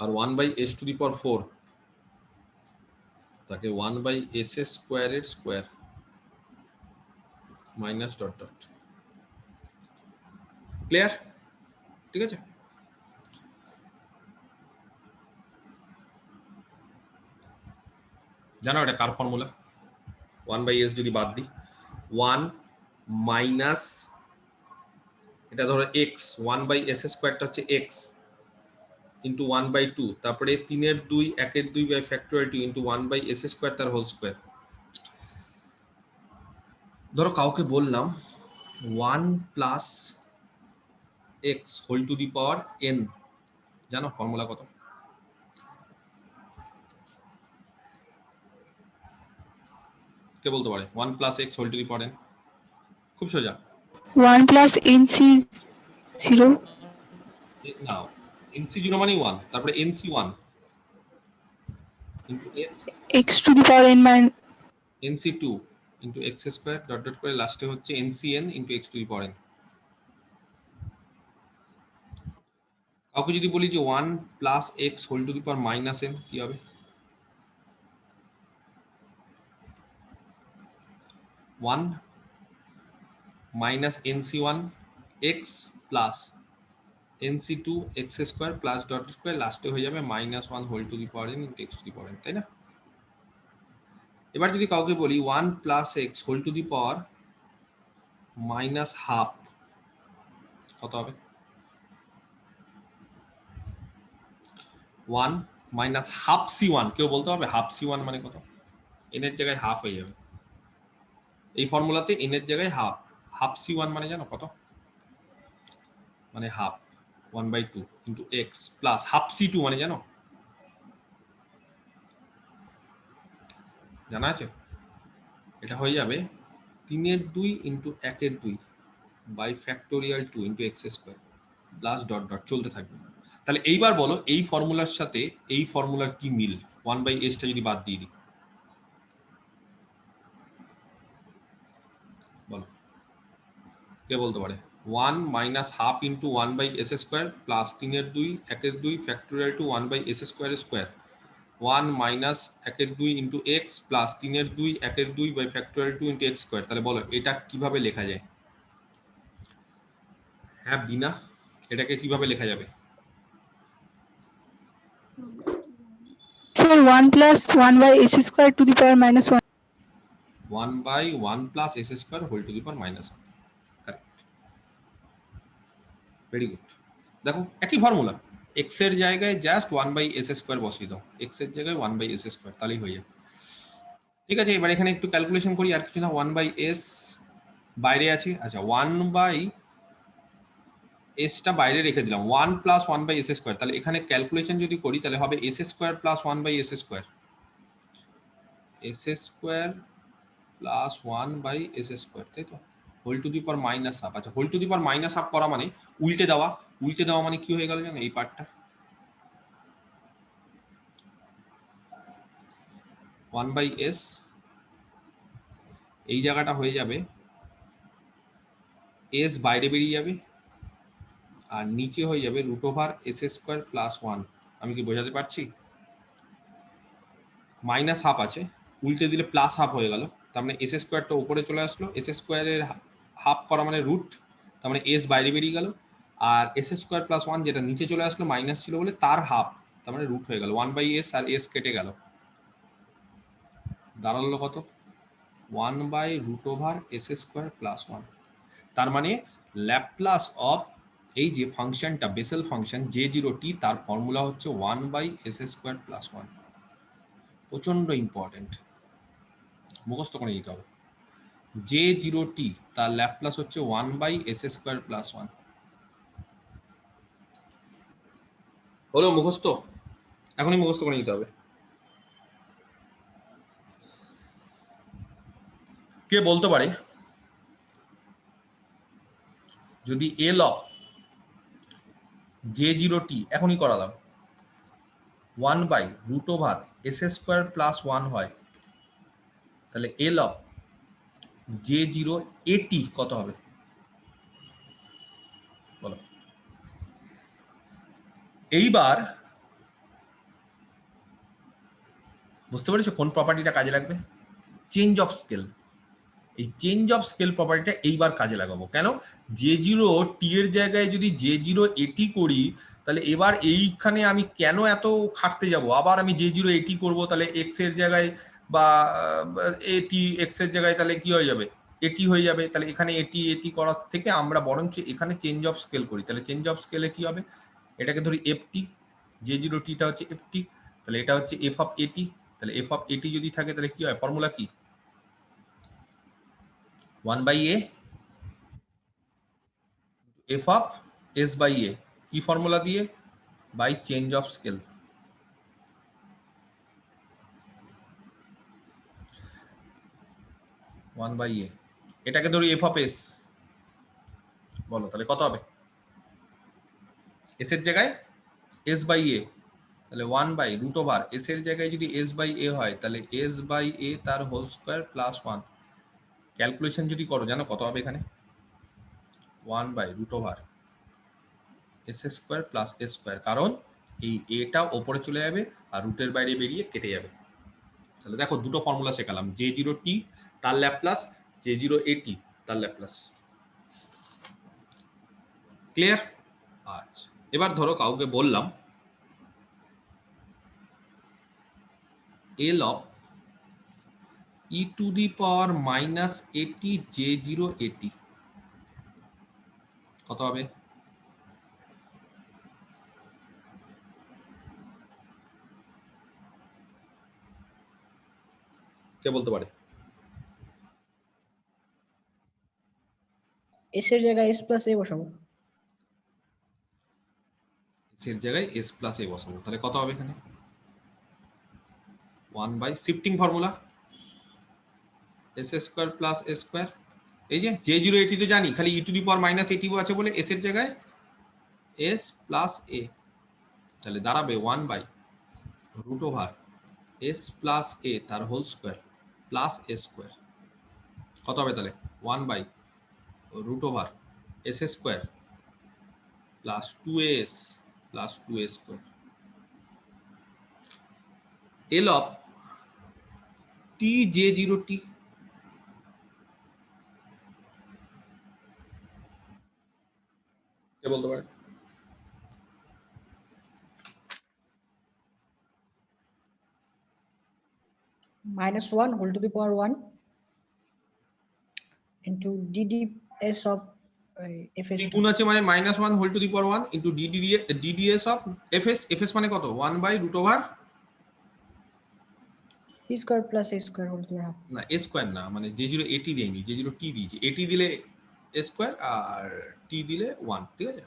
আর 1/s টু দি পাওয়ার 4 তাকে 1/s স্কোয়ারের square minus dot dot. Clear? ঠিক আছে। জানো এটা কার ফর্মুলা? 1/s যদি বাদ দিই, 1 মাইনাস এটা ধরো x, 1/s স্কোয়ারটা হচ্ছে x ইন্টু 1/2, তারপরে 3/2 1/2 by factorial 2 into 1/s square তার হোল স্কোয়ার। ধরো কাউকে বললাম 1 plus x whole to the power n, জানো ফর্মুলা কত? কে বলতে পারে 1 plus x whole to the power n? খুব সোজা, 1 plus nc 0 নাও nc0 মানে 1, তারপরে nc1 into x to the power n minus nc2 into x square dot dot করে লাস্টে হচ্ছে ncn into x to the power n। কাউকে যদি বলি যে 1 plus x whole to the power minus n, কি হবে? 1 minus nc1 x plus nc2 x square plus dot square লাস্টে হয়ে যাবে -1 whole to the power n into x to the power n, তাই না? এবার যদি কাউকে বলি 1 plus x whole to the power -1/2, কত হবে? 1 মাইনাস হাফ c1, কেউ বলতে পারবে হাফ c1 মানে কত? n এর জায়গায় হাফ হয়ে যাবে এই ফর্মুলাতে, n এর জায়গায় হাফ। হাফ c1 মানে জানো কত? মানে half 1/2 into x plus half c2 মানে জানো? জানা আছে? এটা হয়ে যাবে 3/2 into 1/2 by factorial 2 into x square plus dot dot চলতে থাকবে। তাহলে এইবার বলো এই ফর্মুলার সাথে এই ফর্মুলার কি মিল? 1/s টা যদি বাদ দিয়ে দিই, বলো কে বলতে পারে? 1 minus half into 1/s square plus 3/2 1/2 factorial 2 1/s square square 1 minus 1/2 into x plus 3/2 1/2 by factorial 2 into x square. তাহলে বলো এটা কিভাবে লেখা যায়? হ্যাঁ বিনা, এটাকে কিভাবে লেখা যাবে? sir 1 plus 1/s square to the power -1 1/1 plus s square whole to the power -1। Correct, very good. দেখো একই ফর্মুলা, x এর জায়গায় জাস্ট 1/s স্কয়ার বসিয়ে দাও, x এর জায়গায় 1/s স্কয়ার, তাহলেই হয়ে যাবে। ঠিক আছে, এবার এখানে একটু ক্যালকুলেশন করি, আর কিছু না, 1/s বাইরে আছে। আচ্ছা 1/s টা বাইরে রেখে দিলাম, 1 প্লাস 1/s স্কয়ার। তাহলে এখানে ক্যালকুলেশন যদি করি তাহলে হবে s square plus 1/s square, s square plus 1/s square, তাই তো? Whole to the power -1/2। আচ্ছা হোল টু দি পাওয়ার -1/2 করা মানে উল্টে দেওয়া, উল্টে দেওয়া মানে কি হয়ে গেল জানো? এই পার্টটা 1/s, এই জায়গাটা হয়ে যাবে s বাইরে বেরিয়ে যাবে, আর নিচে হয়ে যাবে √s স্কয়ার প্লাস 1। আমি কি বোঝাতে পারছি? -1/2 আছে, উল্টে দিলে +1/2 হয়ে গেল, তার মানে s স্কয়ারটা উপরে চলে আসলো, s স্কয়ারের হাফ করা মানে রুট, তার মানে s বাইরে বেরিয়ে গেল, আর s স্কয়ার প্লাস 1 যেটা নিচে চলে আসলো মাইনাস ছিল বলে তার হাফ, তার মানে রুট হয়ে গেল। 1/s আর s কেটে গেল, দাঁড়ালো কত? 1/√s² plus 1। তার মানে ল্যাপ্লাস অফ এই যে ফাংশনটা বেসেল ফাংশন J0t তার ফর্মুলা হচ্ছে 1/s² প্লাস 1। প্রচন্ড ইম্পর্টেন্ট, মুখস্থ করে নিতে হবে। J0t তার ল্যাপ্লাস হচ্ছে 1/s² প্লাস 1। হলো মুখস্থ? এখনই মুখস্থ করে নিতে হবে। কে বলতে পারে যদি এল অফ J0t এখনই করালাম 1/√s² প্লাস 1 হয়, তাহলে এল অফ J0at কত হবে বলো? এইবার বুঝতে পেরেছো কোন প্রপার্টিটা কাজে লাগবে? Change of scale. এই চেঞ্জ অফ স্কেল প্রপার্টিটা এইবার কাজে লাগাবো। কেন? J0t এর জায়গায় যদি J0at করি, তাহলে এবার এইখানে আমি কেন এত খাটতে যাব? আবার আমি J0at করব, তাহলে x এর জায়গায় বা at x এর জায়গায় তাহলে কি হয়ে যাবে? at হয়ে যাবে। তাহলে এখানে at করার থেকে আমরা বরঞ্চ এখানে চেঞ্জ অফ স্কেল করি। তাহলে চেঞ্জ অফ স্কেলে কি হবে? এটাকে ধরি ft, J0t টা হচ্ছে ft, তাহলে এটা হচ্ছে f অফ at। তাহলে f অফ at যদি থাকে তাহলে কি হয়? ফর্মুলা কি? 1/a f of s/a। কি ফর্মুলা দিয়ে? By change of scale. এটাকে ধরি f of s, বলো তাহলে কত হবে? s এর জায়গায় s/a, তাহলে 1/√s এর জায়গায় যদি s/a হয় তাহলে s/a তার হোল স্কয়ার প্লাস 1। ক্যালকুলেশন যদি করো জানো কত হবে এখানে? 1/√s² প্লাস s², কারণ এই এটা ওপরে চলে যাবে আর রুটের বাইরে বেরিয়ে কেটে যাবে। তাহলে দেখো দুটো ফর্মুলা শেখালাম, J0t তার ল্যাপ্লাস, J0at তার ল্যাপ্লাস। ক্লিয়ার? আচ্ছা, এবার ধরো কাউকে বললাম L of e⁻−at J0at কত হবে? কে বলতে পারে? s এর জায়গায় s প্লাস a বসাবো। s এর জায়গায় s প্লাস a বসাবো, তাহলে কত হবে এখানে? 1/শিফটিং ফর্মুলা s² প্লাস a²। এই যে J0at তো জানি, খালি e⁻−at আছে বলে s এর জায়গায় s প্লাস a, তাহলে দাঁড়াবে 1/√s প্লাস a তার হোল স্কয়ার প্লাস a²। কত হবে তাহলে? 1/√s² plus 2as plus 2a²। L of t J0t কে বলতে পারে? -1 whole to the power 1 into dds of fs। গুণ আছে মানে -1 whole to the power 1 into dds of fs মানে কত? 1/√s² t square plus a square whole to the half. না a square না, মানে J0at দেয়নি, J0t দিয়েছে। at দিলে a স্কয়ার আর t দিলে 1, ঠিক আছে?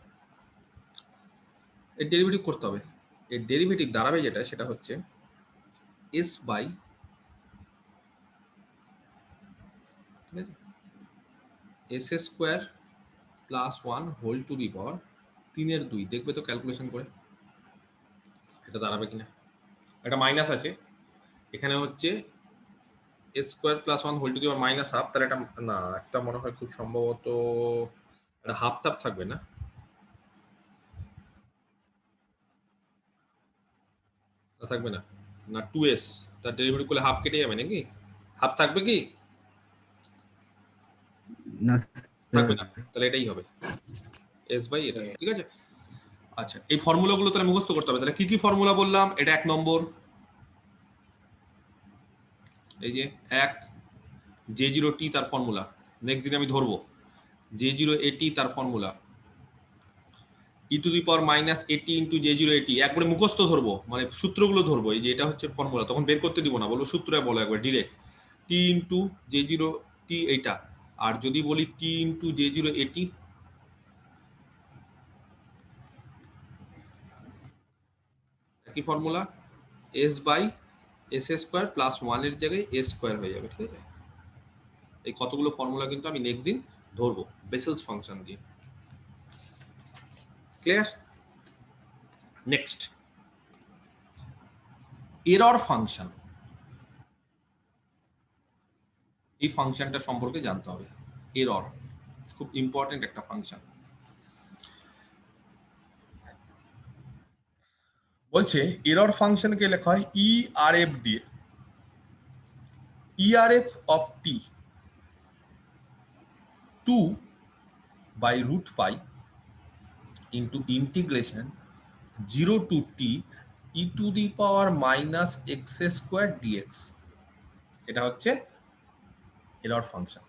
এর ডেরিভেটিভ করতে হবে। এর ডেরিভেটিভ দাঁড়াবে যেটা, সেটা হচ্ছে s বাই, ঠিক আছে, s² plus 1 whole to the power 3/2। দেখবে তো ক্যালকুলেশন করে এটা দাঁড়াবে কিনা। একটা মাইনাস আছে এখানে, হচ্ছে s² plus 1 whole to the power -1/2, তাহলে এটা না, একটা মনে হয় খুব সম্ভবত একটা হাফ টাপ থাকবে না? থাকবে না, না 2s, তার ডেরিভেটিভ করলে হাফ কেটে যাবে নাকি? হাফ থাকবে কি? না থাকবে না, তাহলে এটাই হবে s/a, ঠিক আছে? আচ্ছা, এই ফর্মুলাগুলো তাহলে মুখস্থ করতে হবে। তাহলে কি কি ফর্মুলা বললাম? এটা 1 নম্বর, এই যে 1 J0t তার ফর্মুলা, নেক্সট দিন আমি ধরবো। J0AT তার formula, e to the power minus AT into J0AT, একবারে মুখস্থ ধরবো, মানে সূত্রগুলো ধরবো, এই যে এটা হচ্ছে ফর্মুলা, তখন বের করতে দিব না, বলবো সূত্রে বলো একবার ডিরেক্ট, t ইন্টু J0t এইটা, আর যদি বলি t ইন্টু J0AT, একই ফর্মুলা, s by s square plus 1 এর জায়গায় s স্কোয়ার হয়ে যাবে, ঠিক আছে? এই কতগুলো ফর্মুলা কিন্তু আমি নেক্সট দিন ধরবো বেসেলস ফাংশন দিয়ে। ক্লিয়ার? Next, error function. এই ফাংশনটা সম্পর্কে জানতে হবে। এরর খুব ইম্পর্টেন্ট একটা ফাংশন। বলছে এরর ফাংশনকে লেখা হয় ERF দিয়ে, ERF of t 2 by root pi into integration 0 to t e to the power minus x square dx, এটা হচ্ছে এরর ফাংশন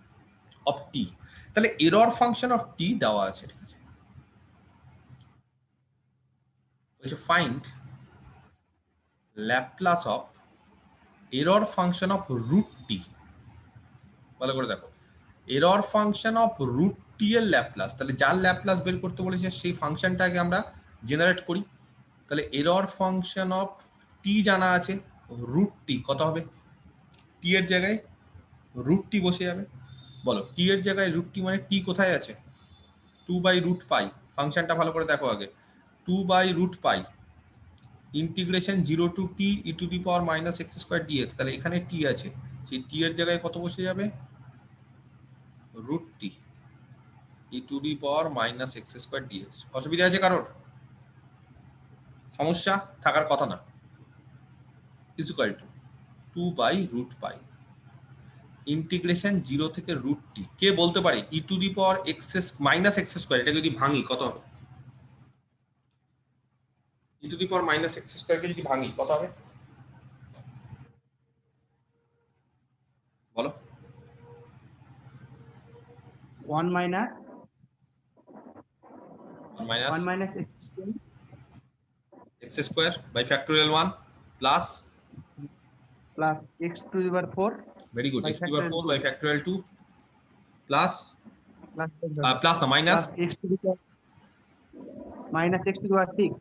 অফ t। তাহলে এরর ফাংশন অফ t দেওয়া আছে, ঠিক আছে? বলছে find Laplace of error function of root t. ভালো করে দেখো, error function of root t এর ল্যাপলাস, তাহলে যার ল্যাপলাস বের করতে বলেছে সেই ফাংশনটাকে আমরা জেনারেট করি। তাহলে এরর ফাংশন অফ টি জানা আছে, রুট টি কত হবে? টি এর জায়গায় রুট টি বসে যাবে। বলো টি এর জায়গায় রুট টি মানে টি কোথায় আছে? 2 বাই রুট পাই। ফাংশনটা ভালো করে দেখো আগে, 2 by root pi integration 0 to t e to the power minus x square d x. তাহলে এখানে টি আছে, সেই টি এর জায়গায় কত বসে যাবে? Root t e to the power minus x square dx. অসুবিধা আছে কারোর? সমস্যা থাকার কথা না। Is equal to 2 by root pi integration 0 থেকে রুট টি। কে বলতে পারে e to the power x minus x square, এটা যদি ভাঙি কত হবে? E to the power minus x স্কোয়ারকে যদি ভাঙি কত হবে বলো? 1 minus x square by factorial 1 plus x to the power 4. Very good. X to the power 4 by factorial 2 plus no minus x to the power minus x to the power 6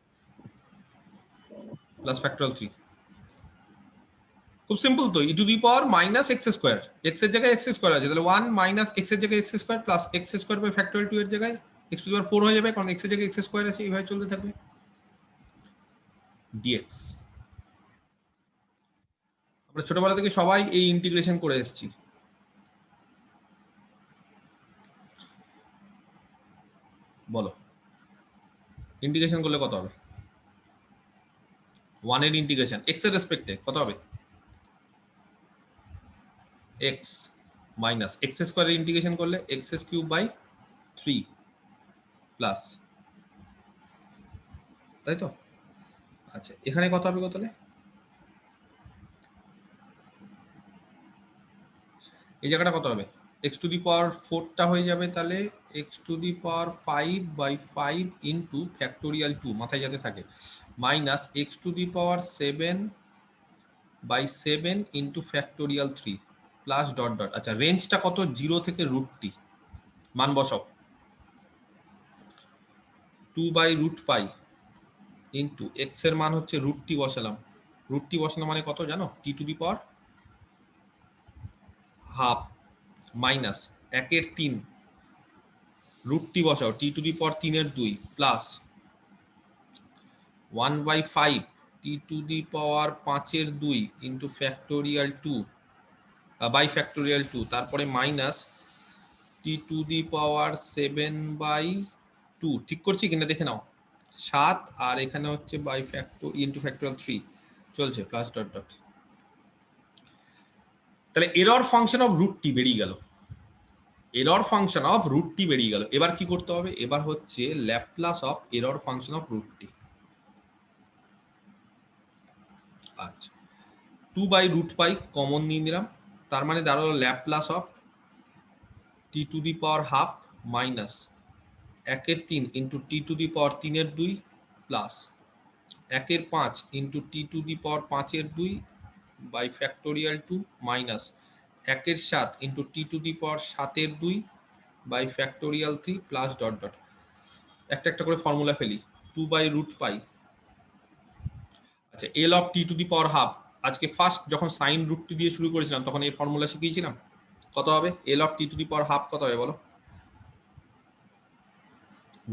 plus factorial 3. খুব simple তো, e to the power minus x square, x এর জায়গায় x square আছে, তাহলে 1 minus x এর জায়গায় x square plus x square by factorial 2 এর জায়গায় এক্স টু দি পাওয়ার 4 হয়ে যাবে, কারণ এক্স এর জায়গায় এক্স স্কোয়ার আছে, এইভাবে চলতে থাকবে ডিএক্স। আমরা ছোটবেলা থেকে সবাই এই ইন্টিগ্রেশন করে এসেছি। বলো ইন্টিগ্রেশন করলে কত হবে? 1 এর ইন্টিগ্রেশন এক্স এর রেসপেক্টে কত হবে? x মাইনাস এক্স স্কোয়ারের ইন্টিগ্রেশন করলে এক্স কিউব বাই 3 প্লাস, তাই তো? আচ্ছা এখানে কত হবে? কত হলে এই জায়গাটা কত হবে? x টু দি পাওয়ার 4টা হয়ে যাবে, তাহলে x to the power 5 by 5 into factorial 2 মাথায় যাতে থাকে, minus x to the power 7 by 7 into factorial 3 plus dot dot. আচ্ছা রেঞ্জটা কত? 0 থেকে রুট টি, মান বসাও। 2 by root pi into x এর মান হচ্ছে রুট টি বসালাম, রুট টি বসানো মানে কত জানো? T to the power half minus 1 এর 3 রুট টি বসাও, টি টু দি পাওয়ার 3 এর 2 plus 1 by 5 t to the power 5 এর 2 ইন্টু ফ্যাক্টোরিয়াল 2 বাই ফ্যাক্টোরিয়াল 2, তারপরে minus T to the power 7 by 2, ঠিক করছি কিনা দেখে নাও, 7, আর এখানে হচ্ছে বাই ফ্যাক্টো ইন্টু ফ্যাক্টোরিয়াল 3 চলছে প্লাস ডট ডট। তাহলে error function of root t বেরিয়ে গেল, error function of root t বেরিয়ে গেল। এবার কি করতে হবে? এবার হচ্ছে Laplace of error function of root t. আচ্ছা 2 বাই রুট পাই কমন নিয়ে নিলাম, তার মানে দাঁড়ালো Laplace of t to the power half minus 1/3 into t to the power 3/2 plus 1/5 into t to the power 5/2 by factorial 2 minus 1/7 into t to the power 7/2 by factorial 3 plus dot dot. একটা একটা করে formula ফেলি। 2/√পাই। আচ্ছা, L of t to the power half, আজকে first যখন sine রুটটি দিয়ে শুরু করেছিলাম তখন এই ফর্মুলা শিখিয়েছিলাম। কত হবে এল of t to the power half? কত হবে বলো?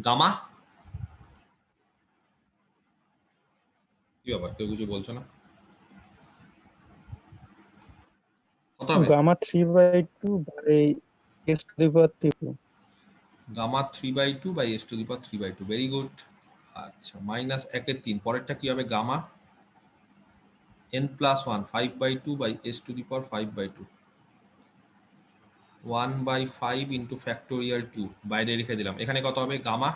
গামা কি ব্যাপার, কেউ কিছু বলছো না? কত হবে? Gamma 3/2 by s to the power 3. Gamma 3/2 by s to the power 3/2। Very good. আচ্ছা, মাইনাস 1/3, পরেরটা কি হবে? Gamma n+1 5/2 by s to the power 5/2 1/5 into factorial 2 বাইরে রেখে দিলাম। এখানে কত হবে? Gamma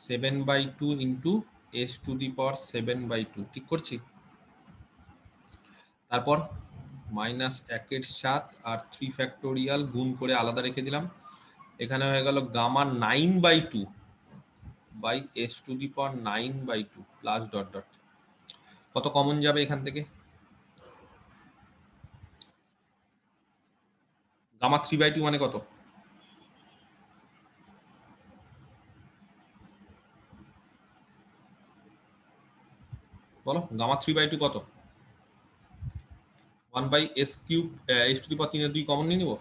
7/2 into s to the power 7/2। ঠিক করছি? তারপর মাইনাস 1/7 আর 3 ফ্যাক্টোরিয়াল গুণ করে আলাদা রেখে দিলাম। এখানে হয়ে গেল gamma 9/2 by s to the power 9/2 plus dot dot. কত কমন যাবে এখান থেকে? গামা 3/2 মানে কত? বলো, গামা 3/2 কত? 1/s³ s to the power 3/2 common নিয়ে নিব।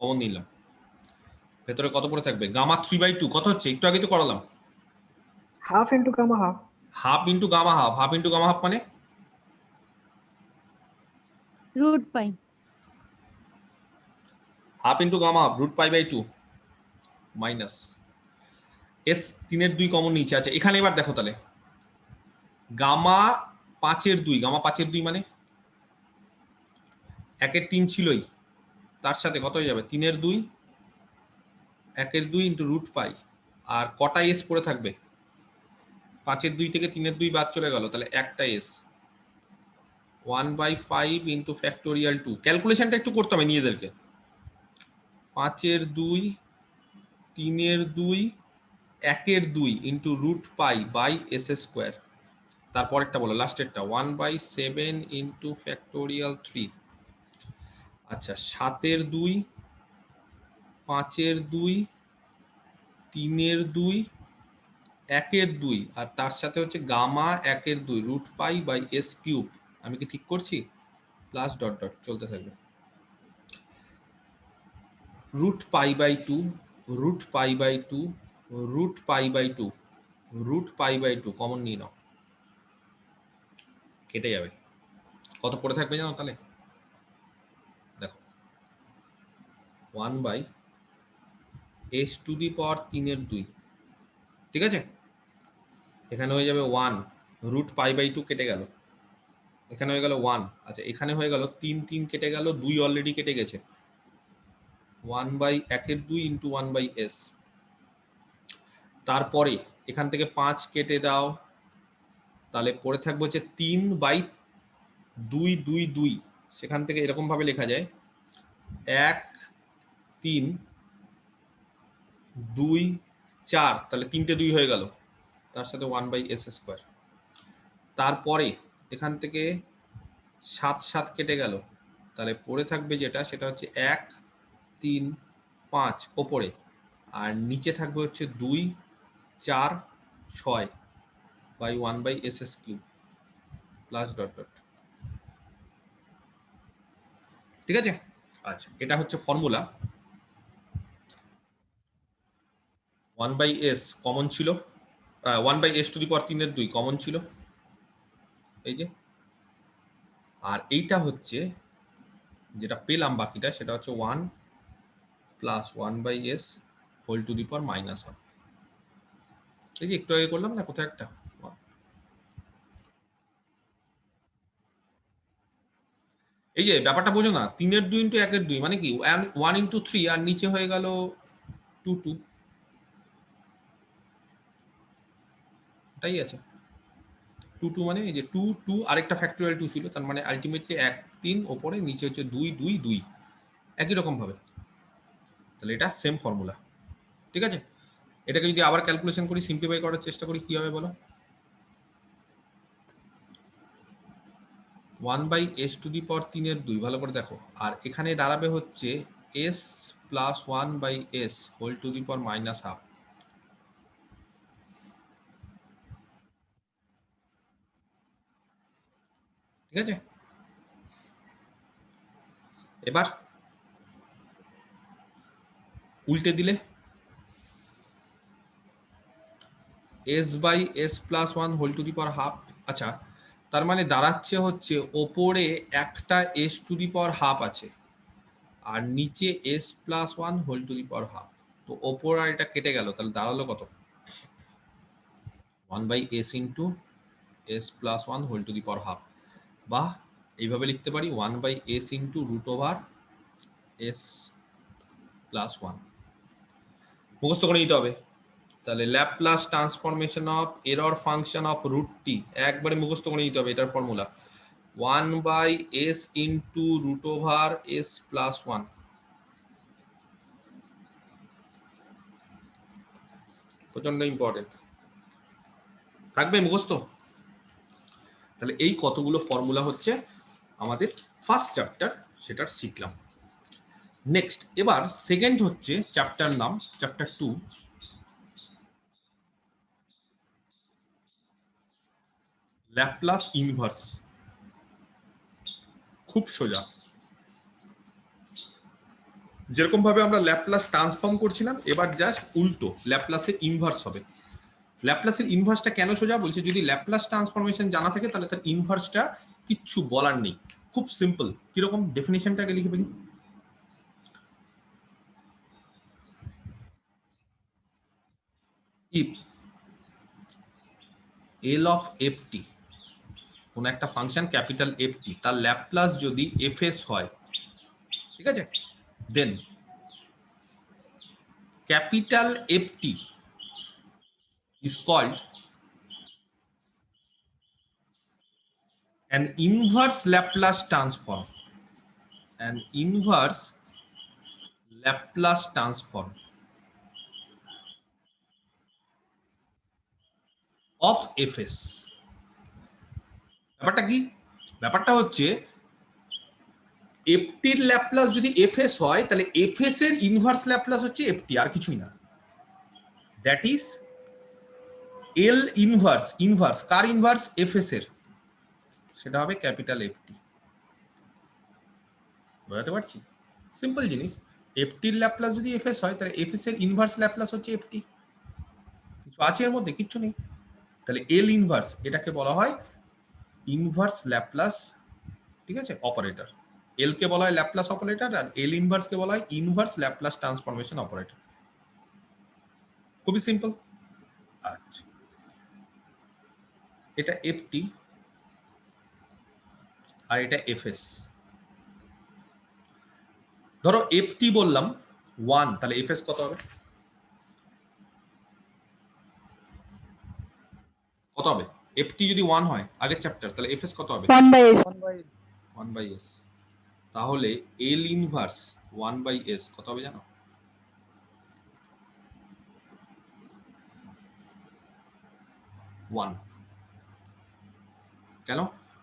কমন নিলাম। ভেতরে কত পড়ে থাকবে? গামা 3/2 কত হচ্ছে? একটু আগে তো করালাম। Half into gamma half. Half into gamma half. Half into gamma half মানে √পাই। Half into gamma half √π/2 minus s 3/2 common নিচে আছে। এখানে এবার দেখো তাহলে গামা 5/2, গামা 5/2 মানে 1/3 ছিলই, তার সাথে কত হয়ে যাবে? 3/2 1/2 ইন্টু √π। আর কটা s পড়ে থাকবে? 5/2 থেকে 3/2 বাদ চলে গেল, তাহলে একটা s 1/5 ইন্টু ফ্যাক্টোরিয়াল 2। ক্যালকুলেশনটা একটু করতে হবে নিজেদেরকে। 5/2 3/2 1/2 ইন্টু √π বাই s²। তারপরেরটা বলো, লাস্টেরটা 1/7 ইন্টু ফ্যাক্টোরিয়াল 3। আচ্ছা, 7/2 5/2 3/2 1/2 আর তার সাথে হচ্ছে গামা 1/2 √π বাই s³। আমি কি ঠিক করছি? প্লাস ডট ডট চলতে থাকবে। √π/2 √π/2 √π/2 √π/2 কমন নিয়ে নাও, কেটে যাবে। কত পড়ে থাকবে জানো তাহলে? দেখো 1/s টু দি পাওয়ার 3/2। ঠিক আছে, এখানে হয়ে যাবে 1 √π/2 কেটে গেল, এখানে হয়ে গেল 1। আচ্ছা, এখানে হয়ে গেল 3 3 কেটে গেল, 2 অলরেডি কেটে গেছে। 1/1/2 ইন্টু 1/s। তারপরে এখান থেকে 5 কেটে দাও, তাহলে পড়ে থাকবে হচ্ছে 3/2/2। সেখান থেকে এরকম ভাবে লেখা যায় 1 3 2 4, তাহলে 3টে 2 হয়ে গেল, তার সাথে 1/s²। তারপরে এখান থেকে 7 7 কেটে গেল, তাহলে পড়ে থাকবে যেটা সেটা হচ্ছে 1 3 5 ওপরে, আর নিচে থাকবে হচ্ছে 2 4 6 by 1/s³ plus dot dot. ঠিক আছে? আচ্ছা, এটা হচ্ছে ফর্মুলা। 1/s কমন ছিল, 1/s two the power 3/2 common ছিল, এই যে। আর এইটা হচ্ছে যেটা পেলাম বাকিটা, সেটা হচ্ছে 1 plus 1/s whole to the power -1। এই যে একটু আগে করলাম না, কোথায় একটা এই যে ব্যাপারটা বোঝো না। 3/2 ইন্টু 1/2 মানে কি 1 ইন্টু 3 আর নিচে হয়ে গেল 2 2। একটাই আছে 2 2 মানে এই যে 2 2 আরেকটা ফ্যাক্টোরিয়াল 2 ছিল, তার মানে আলটিমেটলি 1 3 ওপরে নিচে হচ্ছে 2 2 2 একই রকম ভাবে। তাহলে এটা সেম ফর্মুলা, ঠিক আছে। এটাকে যদি আবার ক্যালকুলেশন করি, সিম্পলিফাই করার চেষ্টা করি, কি হবে বলো? 1/s⁻³ এর 2, ভালো করে দেখো। আর এখানে দাঁড়াবে হচ্ছে s + 1/s⁻²। ঠিক আছে, এবার উল্টে দিলে s/s+1² আচ্ছা, তার মানে দাঁড়াচ্ছে হচ্ছে ওপরে একটা s⁻½ আছে আর নিচে s+1²। তো ওপর আর এটা কেটে গেল, তাহলে দাঁড়ালো কত? 1/s × s+1², বা এইভাবে লিখতে পারি 1/s × √s+1। মুখস্থ করে নিতে হবে। তাহলে Laplace transformation of error function of √t একবারে মুখস্থ করে নিতে হবে। এটার ফর্মুলা 1/s × √s+1। প্রচন্ড ইম্পর্টেন্ট, থাকবে মুখস্থ। তাহলে এই কতগুলো ফর্মুলা হচ্ছে আমাদের ফার্স্ট চ্যাপ্টার, সেটার শিখলাম। নেক্সট এবার সেকেন্ড হচ্ছে চ্যাপ্টার নাম চ্যাপ্টার 2, ল্যাপ্লাস ইনভার্স। খুব সোজা, যেরকম ভাবে আমরা ল্যাপ্লাস ট্রান্সফর্ম করছিলাম, এবার জাস্ট উল্টো ল্যাপ্লাসের ইনভার্স হবে। ল্যাপ্লাসের ইনভার্সটা কেন সোজা বলছে? যদি ল্যাপ্লাস ট্রান্সফরমেশন জানা থাকে তাহলে তার ইনভার্সটা কিচ্ছু বলার নেই, খুব সিম্পল। কিরকম? ডেফিনেশনটাকে লিখে ফেলি। ইফ L of ft, কোন একটা ফাংশন ক্যাপিটাল ft, তার ল্যাপ্লাস যদি fs হয়, ঠিক আছে, দেন capital ft is called an inverse Laplace transform. An inverse Laplace transform of fs. ব্যাপারটা কি? ব্যাপারটা হচ্ছে ft এর ল্যাপ্লাস যদি fs হয়, তাহলে fs এর ইনভার্স ল্যাপ্লাস হচ্ছে ft, আর কিছুই না। That is L inverse. Inverse car inverse? fs এর, সেটা হবে ক্যাপিটাল ft। বুঝতে পারছি? সিম্পল জিনিস। ft এর ল্যাপ্লাস যদি fs হয়, তাহলে fs এর ইনভার্স ল্যাপ্লাস হচ্ছে ft। কিছু আছে এর মধ্যে? কিচ্ছু নেই। তাহলে L ইনভার্স, এটাকে বলা হয় ইনভার্স ল্যাপ্লাস, ঠিক আছে, অপারেটর। এল কে বলা হয় ল্যাপ্লাস অপারেটর, আর এল ইনভার্স কে বলা হয় ইনভার্স ল্যাপ্লাস ট্রান্সফরমেশন অপারেটর। খুবই সিম্পল। আচ্ছা, এটা ft আর এটা fs। ধরো ft বললাম 1, তাহলে fs কত হবে? কত হবে? ft যদি 1 হয় আগের চ্যাপ্টার, তাহলে fs কত হবে? 1/s। 1/s। তাহলে L ইনভার্স 1/s কত হবে জানো? 1। কেন?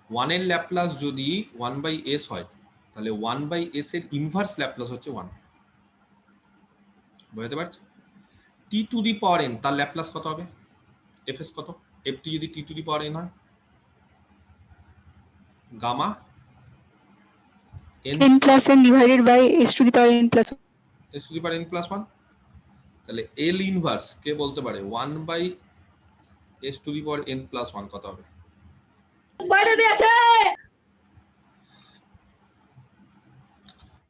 1 এর ল্যাপ্লাস যদি 1/s হয়, তাহলে 1/s এর ইনভার্স ল্যাপ্লাস হচ্ছে 1। বুঝতে পারছো? t⁴n তার ল্যাপ্লাস কত হবে? fs কত? ft যদি t⁴n হয়, gamma n plus n divided by s⁻n plus 1। s⁻n plus 1। তাহলে L ইনভার্স কে বলতে পারে 1/s⁻n plus 1 কত হবে?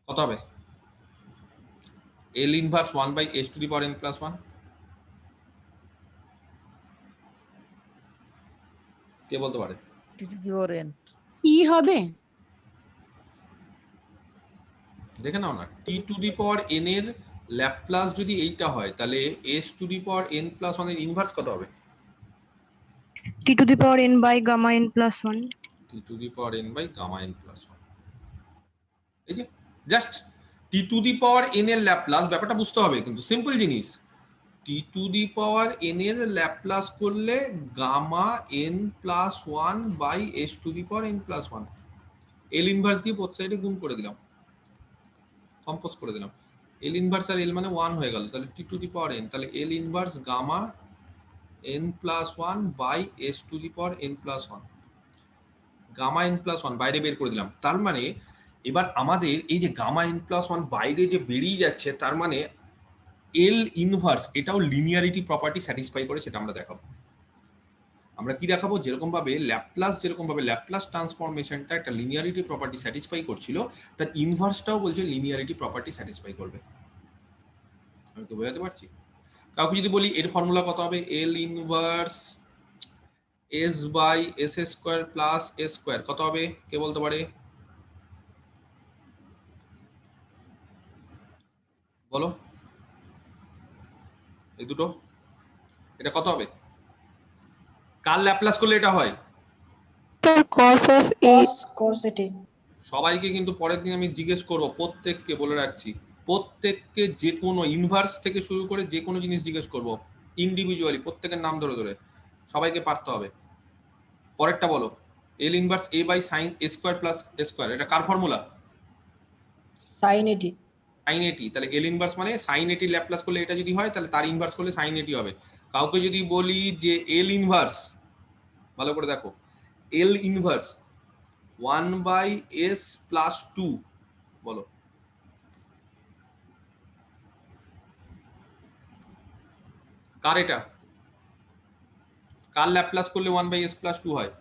কত হবে? L ইনভার্স 1/s⁻n plus 1 কে বলতে পারে? t⁻n। কি হবে? দেখে নাও না, t⁻n এর ল্যাপ্লাস যদি এইটা হয়, তাহলে s⁻n plus 1 এর ইনভার্স কত হবে? t to the power n by gamma n plus 1. t to the power n by gamma n plus 1, এই যে just t to the power n এর ল্যাপ্লাস, ব্যাপারটা বুঝতে হবে কিন্তু সিম্পল জিনিস। t to the power n এর Laplace করলে gamma n plus 1 by s to the power n plus 1, L inverse দিয়ে বোথ সাইডে গুণ করে দিলাম, কম্পোজ করে দিলাম, এল ইনভার্স আর এল মানে 1 হয়ে গেল, তাহলে t to the power n, তাহলে L inverse gamma n plus 1 by s to the power n plus 1, gamma n plus 1 বাইরে বের করে দিলাম। তার মানে এবার আমাদের এই যে গামা n প্লাস 1 বাইরে যে বেরিয়ে যাচ্ছে, তার মানে এল ইনভার্স এটাও লিনিয়ারিটি প্রপার্টি স্যাটিসফাই করে, সেটা আমরা দেখাবো। আমরা কি দেখাবো, যেরকম ভাবে ল্যাপ্লাস ট্রান্সফরমেশনটা একটা লিনিয়ারিটি প্রপার্টি স্যাটিসফাই করছিল, তার ইনভার্সটাও বলছে লিনিয়ারিটি প্রপার্টি স্যাটিসফাই করবে। আমি তো বোঝাতে পারছি? কাউকে যদি বলি এর ফর্মুলা কত হবে, L inverse s by s square plus s square, কত হবে কে বলতে পারে? বলো এই দুটো, এটা কত হবে? কার ল্যাপ্লাস করলে এটা হয়? তার cos of a cos at a। সবাইকে কিন্তু পরের দিন আমি জিজ্ঞেস করব, প্রত্যেককে বলে রাখছি, প্রত্যেককে যে কোনো ইনভার্স থেকে শুরু করে যে কোনো জিনিস জিজ্ঞেস করব ইন্ডিভিজুয়ালি, প্রত্যেকের নাম ধরে ধরে সবাইকে পারতে হবে। পরেরটা বলো, L inverse a by sine a square plus a square, এটা কার formula? sin at a। Sine at, তাহলে এল ইনভার্স মানে সাইন এটি ল্যাপ্লাস করলে এটা যদি হয়, তাহলে তার ইনভার্স করলে সাইন এটি হবে। কাউকে যদি বলি যে এল ইনভার্স, ভালো করে দেখো, L inverse 1 by s plus 2, বলো কার এটা? কার ল্যাপ্লাস করলে 1 বাই এস প্লাস 2 হয়?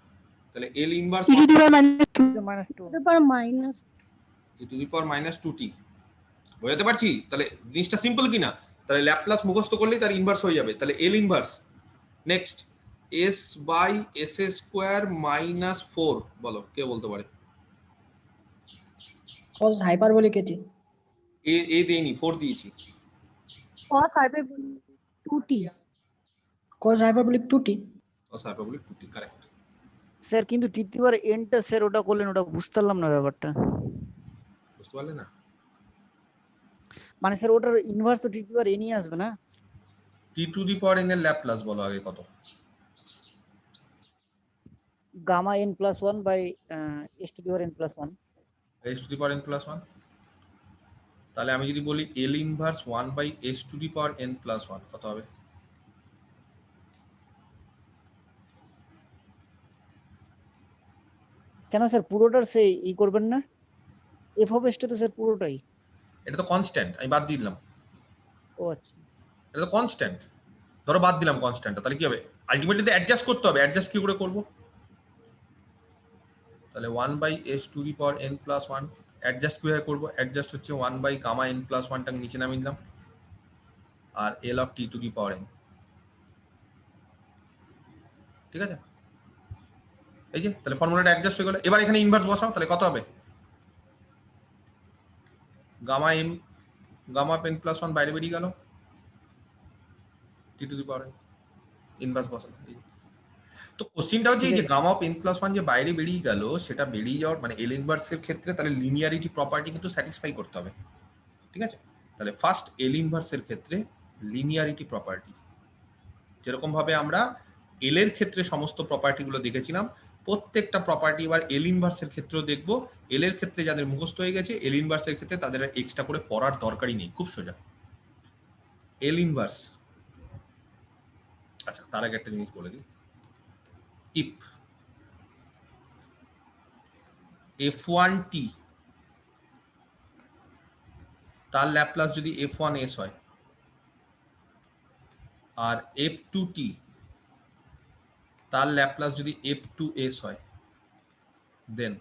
তাহলে L inverse e to the power To the power minus e to the power minus 2t, বোঝাতে পারছি? তাহলে জিনিসটা সিম্পল কিনা? তাহলে ল্যাপ্লাস মুখস্থ করলেই তার ইনভার্স হয়ে যাবে। তাহলে L inverse, next s by s square minus 4, বলো কে বলতে পারে? cos hyperbolic at a। এ দেইনি, 4 দিয়েছি। cos hyperbolic 2t। cos hyperbolic 2t। cos hyperbolic 2t, correct. Sir কিন্তু টি টু দি পাওয়ার এনটা স্যার ওটা করলেন, ওটা বুঝতে পারলাম না ব্যাপারটা। বুঝতে পারলে না? মানে স্যার ওটার ইনভার্স তো টি টু দি পাওয়ার এনই আসবে না? T to the power n এর ল্যাপ্লাস বলো আগে কত? Gamma n plus 1 by s to the power n plus 1। s to the power n plus 1, তাহলে আমি যদি বলি L inverse 1 by s to the power n plus 1, কত হবে? কেন স্যার পুরোটার সে ই করবেন না? এফ অফ এসটা তো স্যার পুরোটাই। এটা তো কনস্ট্যান্ট, আমি বাদ দিয়ে দিলাম। ও আচ্ছা, এটা তো কনস্ট্যান্ট, ধরো বাদ দিলাম কনস্ট্যান্টটা, তাহলে কি হবে? আলটিমেটলি তো অ্যাডজাস্ট করতে হবে। অ্যাডজাস্ট কি করে করব? তাহলে 1 by s to the power n plus 1, adjust কিভাবে করব? অ্যাডজাস্ট হচ্ছে 1 বাই গামা n প্লাস 1টাকে নিচে নামিয়ে দিলাম, আর l of t to the power n, ঠিক আছে? এই যে তাহলে ফর্মুলাটা অ্যাডজাস্ট হয়ে গেল। এবার এখানে ইনভার্স বসাও, তাহলে কত হবে? গামা n প্লাস 1 বাইরে বেরিয়ে গেল, t to the power n, inverse বসাও। তো কোশ্চেনটা হচ্ছে এই যে গামা অফ n প্লাস 1 যে বাইরে বেরিয়ে গেল, সেটা বেরিয়ে যাওয়ার মানে এল ইনভার্সের ক্ষেত্রে তাহলে লিনিয়ারিটি প্রপার্টি কিন্তু স্যাটিসফাই করতে হবে, ঠিক আছে? তাহলে ফার্স্ট এল ইনভার্সের ক্ষেত্রে লিনিয়ারিটি প্রপার্টি, যেরকম ভাবে আমরা এল এর ক্ষেত্রে সমস্ত প্রপার্টিগুলো দেখেছিলাম, প্রত্যেকটা প্রপার্টি এবার এল ইনভার্সের ক্ষেত্রেও দেখবো। এল এর ক্ষেত্রে যাদের মুখস্থ হয়ে গেছে, এল ইনভার্সের ক্ষেত্রে তাদের এক্সট্রা করে পড়ার দরকারই নেই, খুব সোজা এল ইনভার্স। আচ্ছা, তার আগে একটা জিনিস বলে দিই, if f1t তার ল্যাপ্লাস যদি f1s হয়, আর f2t তার ল্যাপ্লাস যদি f2s হয়, দেন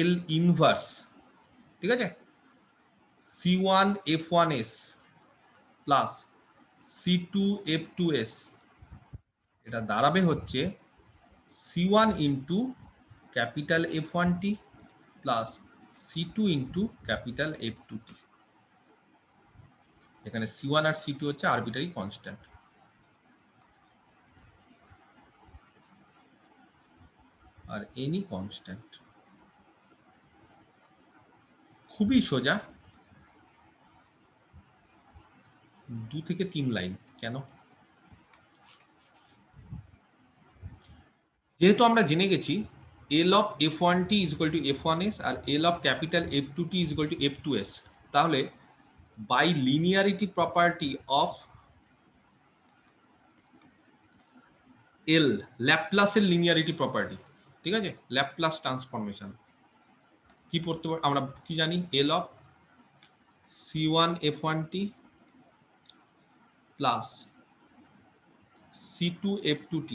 l ইনভার্স, ঠিক আছে, c1 f1s plus c2 f2s, এটা দাঁড়াবে হচ্ছে c1 into capital f1t plus c2 into capital f2t। এখানে c1 আর c2 হচ্ছে আরবিটারি কনস্ট্যান্ট। আর এনি কনস্ট্যান্ট। খুবই সোজা, 2 থেকে 3 লাইন। কেন? যেহেতু আমরা জেনে গেছি L of f1t is equal to f1s R L of capital F2t is equal to f2s, তাহলে by linearity property of L, ল্যাপলাসের লিনিয়ারিটি প্রপার্টি, ঠিক আছে, ল্যাপলাস ট্রান্সফরমেশন কি পড়তে পারি আমরা, কি জানি? L of c1 f1t plus c2 f2t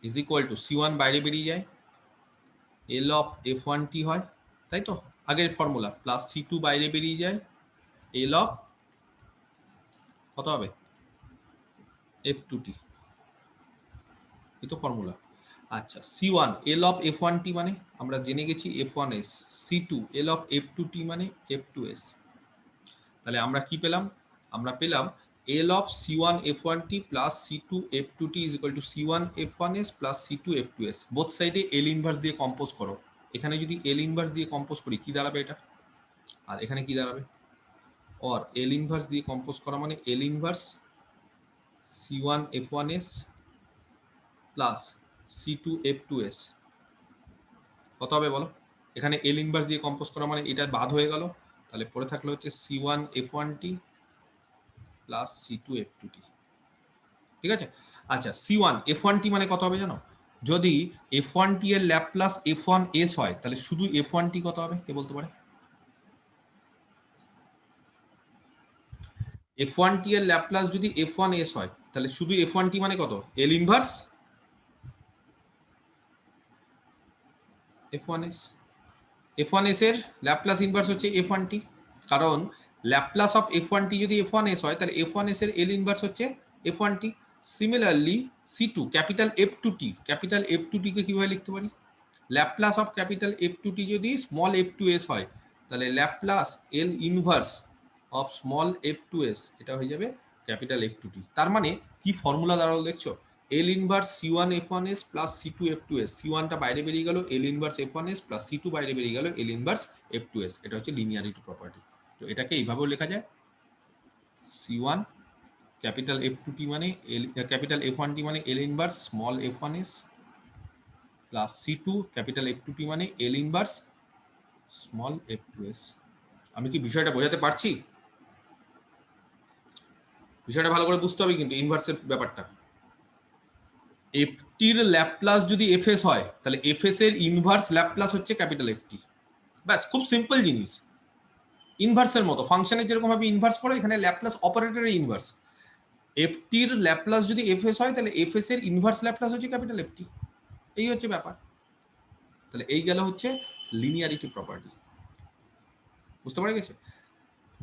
is equal to c1 বাইরে বেরিয়ে যায়, L of f1t হয়, তাই তো আগের ফর্মুলা, প্লাস c2 বাইরে বেরিয়ে যায়, L of কত হবে? f2t, এই তো ফর্মুলা। আচ্ছা, c1 L of f1t মানে আমরা জেনে গেছি f1s, c2 L of f2t মানে f2s, তাহলে আমরা কি পেলাম? আমরা পেলাম L of c1 f1t plus c2 f2t is equal to c1 f1s plus c2 f2s। Both সাইডে L ইনভার্স দিয়ে কম্পোজ করো। এখানে যদি L ইনভার্স দিয়ে কম্পোজ করি কি দাঁড়াবে এটা, আর এখানে কি দাঁড়াবে? और L ইনভার্স দিয়ে কম্পোজ করা মানে L inverse c1 f1s plus c2 f2s কত হবে বলো? এখানে L ইনভার্স দিয়ে কম্পোজ করা মানে এটা বাদ হয়ে গেল, তাহলে পড়ে থাকলো হচ্ছে c1 f1t plus c2 f2t, ঠিক আছে। আচ্ছা, c1 f1t মানে কত হবে জানো? যদি f1t এর ল্যাপলাস f1s হয় তাহলে শুধু f1t কত হবে কে বলতে পারে? f1t এর ল্যাপলাস যদি f1s হয় তাহলে শুধু f1t মানে কত? L inverse f1s। f1s এর ল্যাপলাস ইনভার্স হচ্ছে f1t, কারণ ল্যাপলাস অফ f1t যদি f1s হয় তাহলে f1s এর L ইনভার্স হচ্ছে f1t। Similarly c2 capital f2t, capital f2t কে কিভাবে লিখতে পারি? ল্যাপলাস অফ ক্যাপিটাল f2t যদি স্মল f2s হয় তাহলে Laplace L inverse of small f2s এটা হয়ে যাবে ক্যাপিটাল f2t। তার মানে কি ফর্মুলা দাঁড়ালো দেখছো? L inverse c1 f1s plus c2 f2s, c1 টা বাইরে বেরিয়ে গেল, L inverse f1s plus c2 বাইরে বেরিয়ে গেল, L ইনভার্স f2s। এটা হচ্ছে লিনিয়ারিটি প্রপার্টি। তো এটাকে এইভাবেও লেখা যায়, c1 ক্যাপিটাল f2t মানে ক্যাপিটাল f1t মানে L inverse small f1s plus c2 capital f2t মানে L ইনভার্স স্মল f2s। আমি কি বিষয়টা বোঝাতে পারছি? বিষয়টা ভালো করে বুঝতে হবে কিন্তু ইনভার্সের ব্যাপারটা। ft এর ল্যাপলাস যদি fs হয় তাহলে fs এর ইনভার্স ল্যাপলাস হচ্ছে ক্যাপিটাল ft। ব্যাস, খুব সিম্পল জিনিস, ইনভার্সের মতো। ফাংশনের যেরকম ভাবে ইনভার্স করো এখানে ল্যাপলাস অপারেটরের ইনভার্স। ft এর ল্যাপলাস যদি fs হয় তাহলে fs এর ইনভার্স ল্যাপলাস হচ্ছে ক্যাপিটাল ft। এই হচ্ছে ব্যাপার। তাহলে এই গেল হচ্ছে লিনিয়ারিটি প্রপার্টি, বুঝতে পারা গেছে?